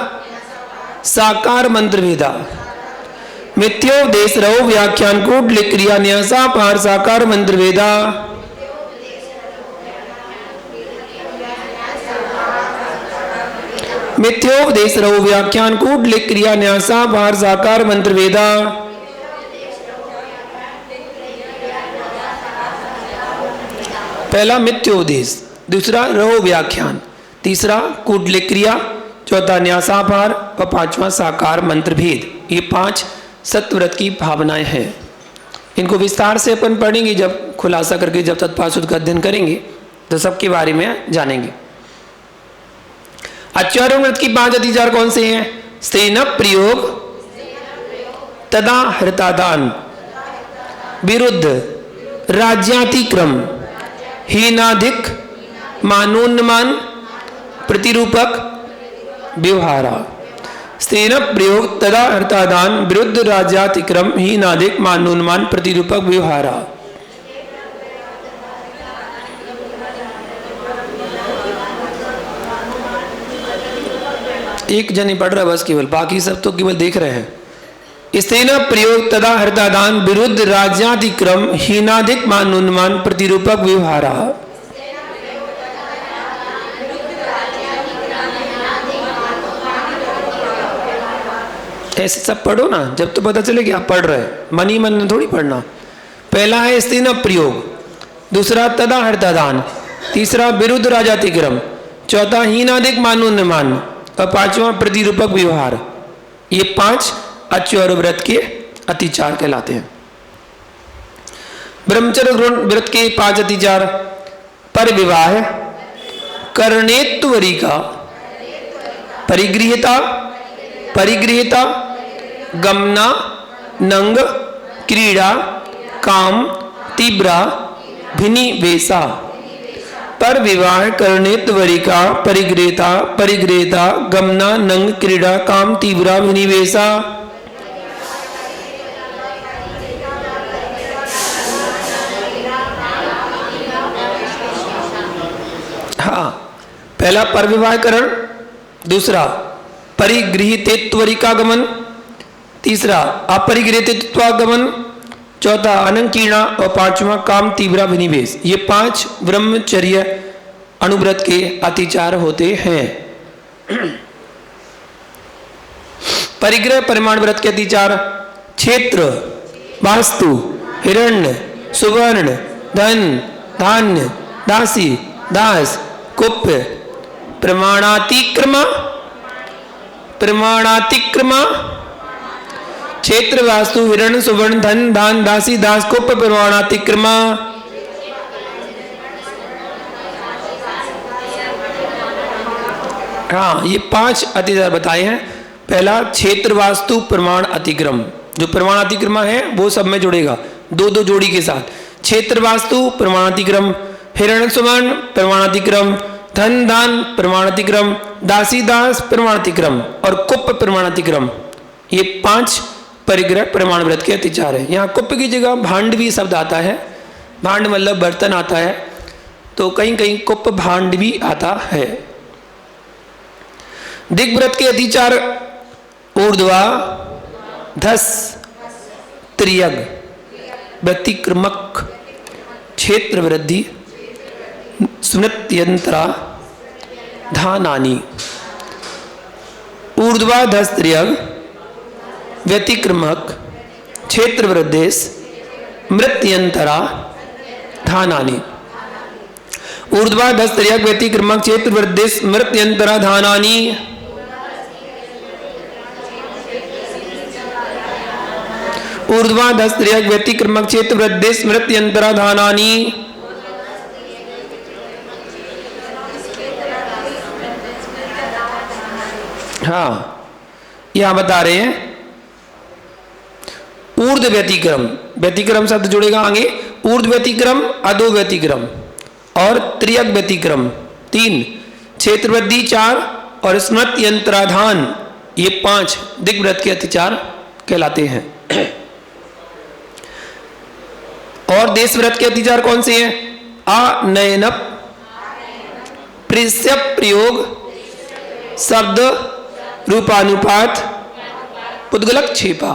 साकार मंत्र भेदा। मिथ्योपदेश, रहो व्याख्यान, कूटलिक क्रिया, न्यासाभार, साकार मंत्र भेदा। मिथ्योपदेश, रहो व्याख्यान, कूटलिक क्रिया, न्यासाभार, साकार मंत्र भेदा। पहला मिथ्योपदेश, दूसरा रहो व्याख्यान, तीसरा कूटलिक क्रिया, चौथा न्यासाभार और 5वां साकार मंत्र भेद। ये 5 सत्यव्रत की भावनाएं हैं। इनको विस्तार से अपन पढ़ेंगे, जब खुलासा करके जब तत्पाशुद्ध का अध्ययन करेंगे तो सबके बारे में जानेंगे। आचार्योव्रत की 5 अतिचार कौन से हैं? स्तेन प्रयोग, तदा हृतादान, विरुद्ध, राज्यातिक्रम, हीनाधिक, मानोन्नमान, प्रतिरूपक, व्यवहारा। स्तेन प्रयोग, तदा हृतादान, विरुद्ध, राज्यातिक्रम, हीनाधिक, मानोन्नमान, प्रतिरूपक, व्यवहारा। एक जन ही पढ़ रहा है बस केवल, बाकी सब तो केवल देख रहे हैं। स्तेन प्रयोग, तदा हृतादान, विरुद्ध, राज्यातिक्रम, हीनाधिक, मानोन्नमान, प्रतिरूपक, व्यवहारा। ऐसे सब पढ़ो ना, जब तो पता चले कि आप पढ़ रहे हैं। मन ही मन में थोड़ी पढ़ना। पहला है स्त्री न प्रयोग, दूसरा तदा हर्तादान, तीसरा विरुद्ध राजातिक्रम, चौथा हीनाधिक मानून्य मान और पांचवा प्रतिरूपक व्यवहार। ये 5 आच्योर व्रत के अतिचार कहलाते हैं। ब्रह्मचर्य व्रत के 5 अतिचार: पर विवाह, कर्णेत्वरिका, परिगृहता, परिगृहता, गमना, नंग, क्रीड़ा, काम, तीव्रा, भिनिवेशा। पर विवाह, कर्णेत्वरिका, परिगृहता, परिगृहता, गमना, नंग, क्रीड़ा, काम, तीव्रा, भिनिवेशा। हाँ, पहला पर विवाहकरण, दूसरा परिगृहितेत्वरिका गमन, तीसरा अपरिगृहितेत्वागमन, चौथा अनंकीर्णा और पांचवा काम तीव्रा विनिवेश। ये 5 ब्रह्मचर्य अनुव्रत के अतिचार होते हैं। परिग्रह परिमाण व्रत के अतिचार: क्षेत्र, वास्तु, हिरण्य, सुवर्ण, धन, धान्य, दासी, दास, कुप्य, प्रमाणातिक्रमा, प्रमाणातिक्रमा, क्षेत्र, वास्तु, हिरण, सुवर्ण, धन, दान, दासी, दास, कुप्य, प्रमाणातिक्रमा। हाँ, ये 5 अतिचार बताए हैं। पहला क्षेत्र, वास्तु, प्रमाण अतिक्रम। जो प्रमाण अतिक्रमा है वो सब में जुड़ेगा, 2-2 जोड़ी के साथ। क्षेत्र, वास्तु, प्रमाणातिक्रम, हिरण, सुवर्ण, प्रमाणातिक्रम, धन, दान, प्रमाणातिक्रम, दासी, दास, प्रमाणातिक्रम और कुप्य, प्रमाणातिक्रम। ये 5 परिग्रह प्रमाण व्रत के अतिचार है। यहाँ कुप्य की जगह भांडवी शब्द आता है। भांड मतलब बर्तन आता है, तो कहीं कहीं कुप्य भांड भी आता है। दिग्व्रत के अतिचार: ऊर्ध्वा, धस, त्रियग, व्यतिक्रमक, क्षेत्र वृद्धि, स्मृत्यंतरा, धानानि। ऊर्ध्वा, धस, त्रियग, व्यतिक्रमक, क्षेत्र वृद्धेश, मृत्यंतरा, धानानि। ऊर्ध्वा, धस, त्रियग, व्यतिक्रमक, क्षेत्र वृद्धेश, मृत्यंतरा, धानानि। ऊर्ध्वा, धस, त्रियग, व्यतिक्रमक, क्षेत्र वृद्धेश, मृत्यंतरा, धानानि। हाँ, यहां बता रहे हैं ऊर्ध व्यतिक्रम, व्यतिक्रम शब्द जुड़ेगा आगे। ऊर्ध व्यतिक्रम, अधो व्यतिक्रम और त्रियग व्यतिक्रम 3, क्षेत्र वृद्धि 4 और स्मृत यंत्राधान ये 5 दिग्व्रत के अतिचार कहलाते हैं। और देश व्रत के अतिचार कौन से हैं? अनयन, प्रेष्य प्रयोग, शब्द रूपानुपात, पुद्गलक छेपा।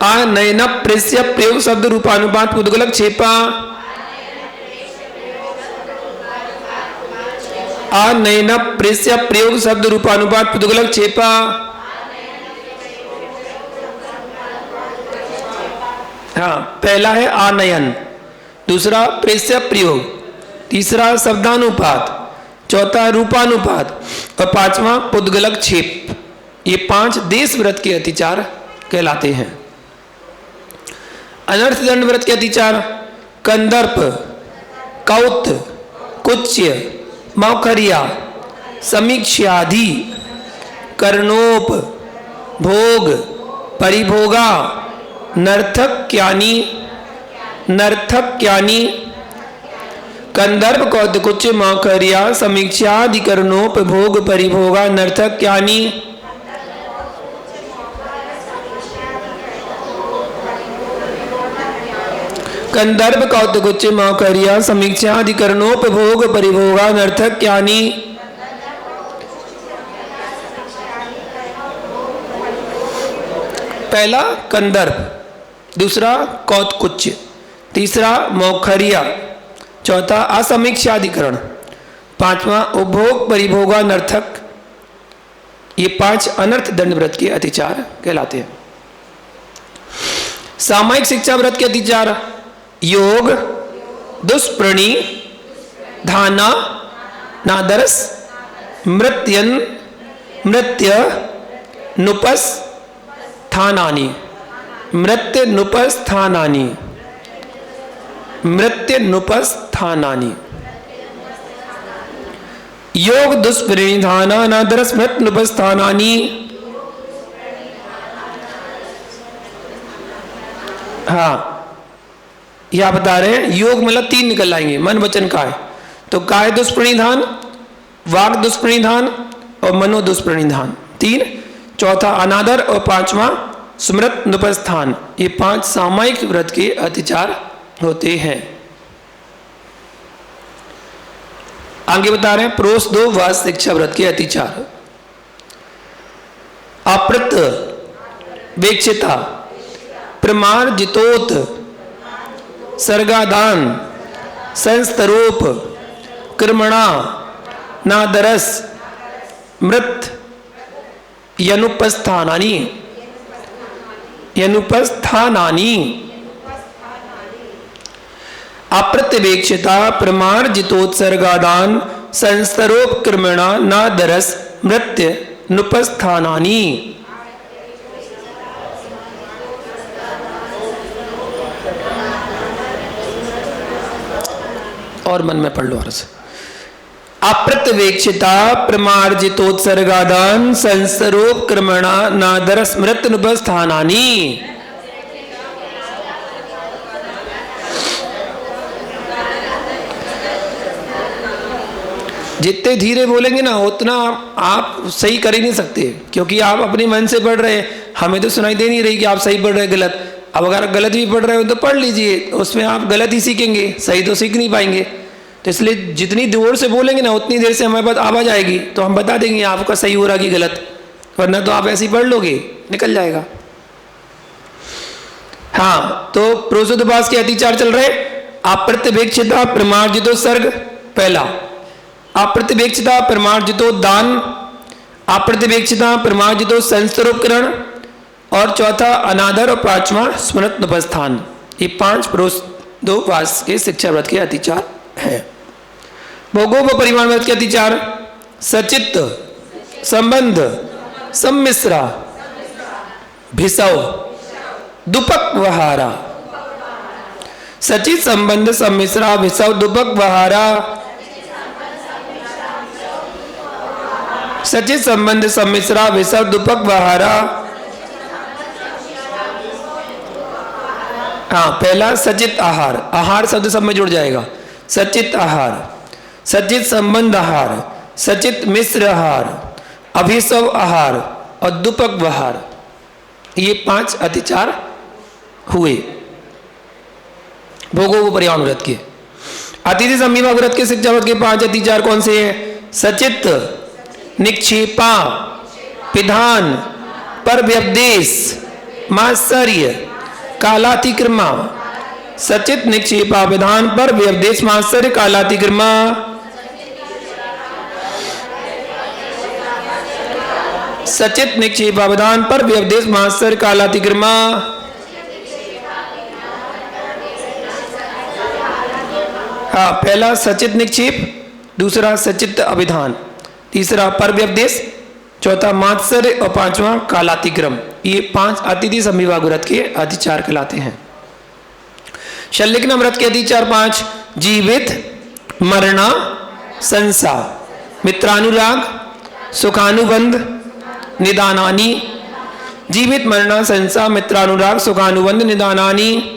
अनयन, प्रेष्य प्रयोग, शब्द रूपानुपात, पुद्गलक छेपा। अनयन, प्रेष्य प्रयोग, शब्द रूपानुपात, पुद्गलक छेपा। हाँ, पहला है आनयन, दूसरा प्रेष्य प्रयोग, तीसरा शब्दानुपात, चौथा रूपानुपात और पांचवा पुद्गलक छेप। ये 5 देश व्रत के अतिचार कहलाते हैं। अनर्थ दंड व्रत के अतिचार: कंदर्प, कौत, कुच्य, मौखरिया, समीक्षाधि, कर्णोप, भोग, परिभोगा, नर्थक्यानि, नर्थक्यानि। कंदर्प, कौत, कुच्य, मौखरिया, समीक्षाधि, कर्णोप, भोग, परिभोगा, नर्थक्यानि। कंदर्प, कौत, कुच्य, मौखरिया, समीक्षाधि, कर्णोप, भोग, परिभोगा, नर्थक्यानि। पहला कंदर्प, दूसरा कौतकुच्य, तीसरा मौखरिया, चौथा असमीक्षाधिकरण, पांचवा उपभोग, परिभोगा, नर्थक। ये 5 अनर्थ दंड व्रत के अतिचार कहलाते हैं। सामायिक शिक्षा व्रत के अतिचार योग दुष्प्रणी धाना नादरस मृत्यन मृत्य नुपस्थानानि मृत्य नुपस्थानानि मृत्य नुपस्थानानि योग दुष्प्रणिधाना नादरस मृत्य नुपस्थानानि। हाँ, यह बता रहे हैं योग मतलब 3 निकल आएंगे मन वचन काय। तो काय दुष्प्रणिधान, वाक दुष्प्रणिधान और मनो दुष्प्रणिधान 3, चौथा अनादर और 5वां स्मृत नुपस्थान। ये 5 सामायिक व्रत के अतिचार होते हैं। आगे बता रहे हैं प्रोस 2 वास शिक्षा व्रत के अतिचार। अप्रत वेक्षिता प्रमार्जितोत सर्गादान संस्तरूप कर्मणा नादरस मृत यनुपस्थानानि यनुपस्थानानि। अप्रत्यवेक्षिता प्रमार्जितोत्सर्गादान संस्तरोप कर्मणा नादरस मृत्य नुपस्थानानि। और मन में पढ़ लो अर्थ। अप्रत्यवेक्षिता प्रमार्जितोत्सर्गादान संसरोप कर्मणा नादरस मृत्य नुपस्थानानि। जितने धीरे बोलेंगे ना उतना आप सही कर ही नहीं सकते, क्योंकि आप अपने मन से पढ़ रहे हैं, हमें तो सुनाई दे नहीं रही कि आप सही पढ़ रहे हैं गलत। अब अगर आप गलत भी पढ़ रहे हो तो पढ़ लीजिए, उसमें आप गलत ही सीखेंगे, सही तो सीख नहीं पाएंगे। तो इसलिए जितनी जोर से बोलेंगे ना उतनी देर से हमारे पास आवाज आएगी, तो हम बता देंगे आपका सही हो रहा कि गलत, वरना तो आप ऐसे ही पढ़ लोगे, निकल जाएगा। हाँ, तो प्रोसोदपास के अतिचार चल रहे। अप्रत्यवेक्षिता प्रमार्जितो सर्ग पहला, अप्रत्यवेक्षिता प्रमार्जितो दान, अप्रत्यवेक्षिता प्रमार्जितो संस्तरोपकरण और चौथा अनादर और 5वां स्मृत नुपस्थान। ये 5 प्रोसोदपास के शिक्षा व्रत के अतिचार है। भोगोप परिमाण व्रत के अतिचार सचित संबंध सम्मिश्रा भिसव दुपक वहारा। सचित संबंध सम्मिश्रा भिसव दुपक वहारा। सचित संबंध सम्मिश्रा भिसव दुपक वहारा। हाँ, पहला सचित आहार, आहार शब्द सब में जुड़ जाएगा। सचित आहार, सचित संबंध आहार, सचित मिश्र आहार, अभिसव आहार और दुपक आहार, ये 5 अतिचार हुए भोगोप परिमाण व्रत के। अतिथि संमीमा व्रत के शिक्षा व्रत के 5 अतिचार कौन से हैं? सचित निक्षेपा पिधान पर व्यपदेश मात्सर्य कालातिक्रमा। सचित निक्षेपा विधान पर व्यपदेश मात्सर्य कालातिक्रमा। सचित निक्षेपा विधान पर व्यपदेश मात्सर्य कालातिक्रमा। हाँ, पहला सचित निक्षेप, दूसरा सचित अभिधान, तीसरा पर व्यपदेश, चौथा मात्सर्य और 5वां कालातिक्रम। ये 5 अतिथि संविभाग व्रत के अतिचार कहलाते हैं। शल्यग्न व्रत के अतिचार 5, जीवित मरणा संसा मित्रानुराग सुखानुबंध निदानानि। जीवित मरणा संसा मित्रानुराग सुखानुबंध निदानानि।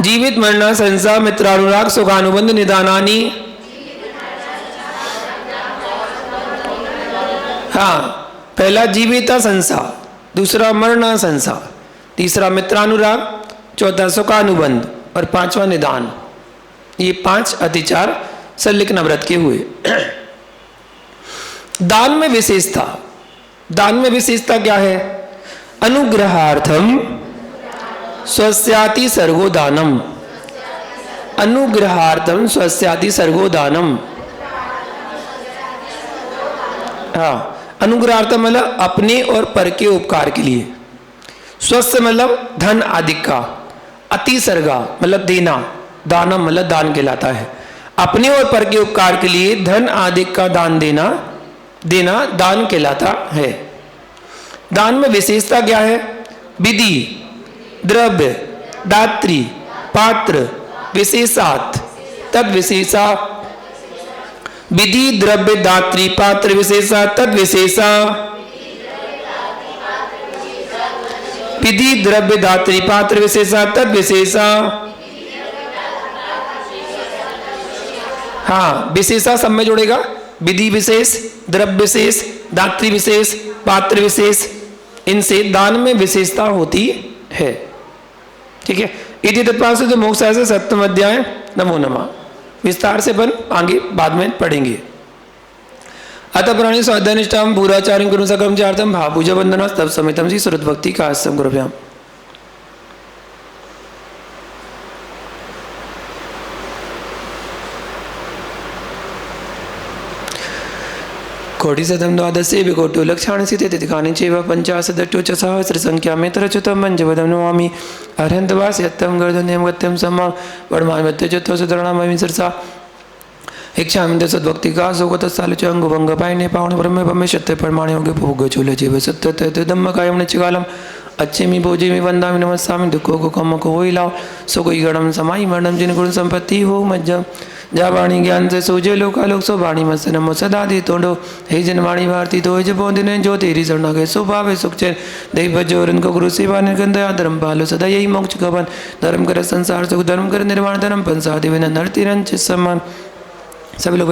जीवित मरणा संसा मित्रानुराग सुखानुबंध निदानानि। हाँ, पहला जीविता संसा, दूसरा मरणा संसा, तीसरा मित्रानुराग, चौथा सुखानुबंध और 5वां निदान। ये 5 अतिचार शल्यग्न व्रत के हुए। दान में विशेषता, दान में विशेषता क्या है? अनुग्रहार्थम स्वस्याति सर्गो दानम। अनुग्रहार्थम स्वस्याति सर्गो दानम। हाँ, अनुग्रहार्थम मतलब अपने और पर के उपकार के लिए। स्वस्थ मतलब धन आदि का। अतिसर्गा मतलब देना, दानम मतलब दान कहलाता है। अपने और पर के उपकार के लिए धन आदि का दान देना दान कहलाता है। दान में विशेषता क्या है? विधि, द्रव्य, दात्री, पात्र, विशेषात, तद विशेषा। विधि, द्रव्य, दात्री, पात्र, विशेषा, तद विशेषा। विधि, द्रव्य, दात्री, पात्र, विशेषा, तद विशेषा। हाँ, विशेषा सब में जोड़ेगा। विधि विशेष, द्रव्य विशेष, दात्री विशेष, पात्र विशेष, इनसे दान में विशेषता होती है। ठीक है। इति तत्पाल से जो मोक्ष से 7वां अध्याय। नमो नमः। विस्तार से अपन आगे बाद में पढ़ेंगे। अतः प्राणी स्वाध्याय निष्ठाम पूराचार्य गुरु सकम चार्थम भाव पूजा वंदना तब समेतम जी सुरत भक्ति का आश्रम गुरुभ्याम। कोटि शतम द्वादशे विकोटो लक्षाणि सिते तिथिकानि चैव पंचाशदष्टो च सहस्र संख्या में तरच्युतम मंजवदं नमामि अरहन्तवास्यत्तं गर्दन्यं गत्यं सम्मा वर्मावत्य चत्तो सुतरणामि सरसा इच्छामि सद्भक्ति का सोगतसालु च अंगुभंग पायने पावने ब्रह्म ब्रह्म सत्य परमाणु योगे भोग चूल जीव सत्य तत् धम्म कायम निचिकालम अच्छे मी भोजे मी वंदामि नमस्सामि दुखो को कम को होई लाओ सो कोई गणम समाई मरणम जिन गुण संपत्ति हो मज्जम जा वाणी ज्ञान से सोजे लोकालोक सो वाणी मस नमो सदा दे तोड़ो हे जन वाणी भारती तो जब दिन जो तेरी शरणा के सो भावे सुख चैन देव भजोरन को गुरु सेवा निर्गंधया धर्म पालो सदा यही मोक्ष गवन धर्म कर संसार सुख धर्म कर निर्वाण धर्म पंसा देव नर तिरंच समान। सभी लोग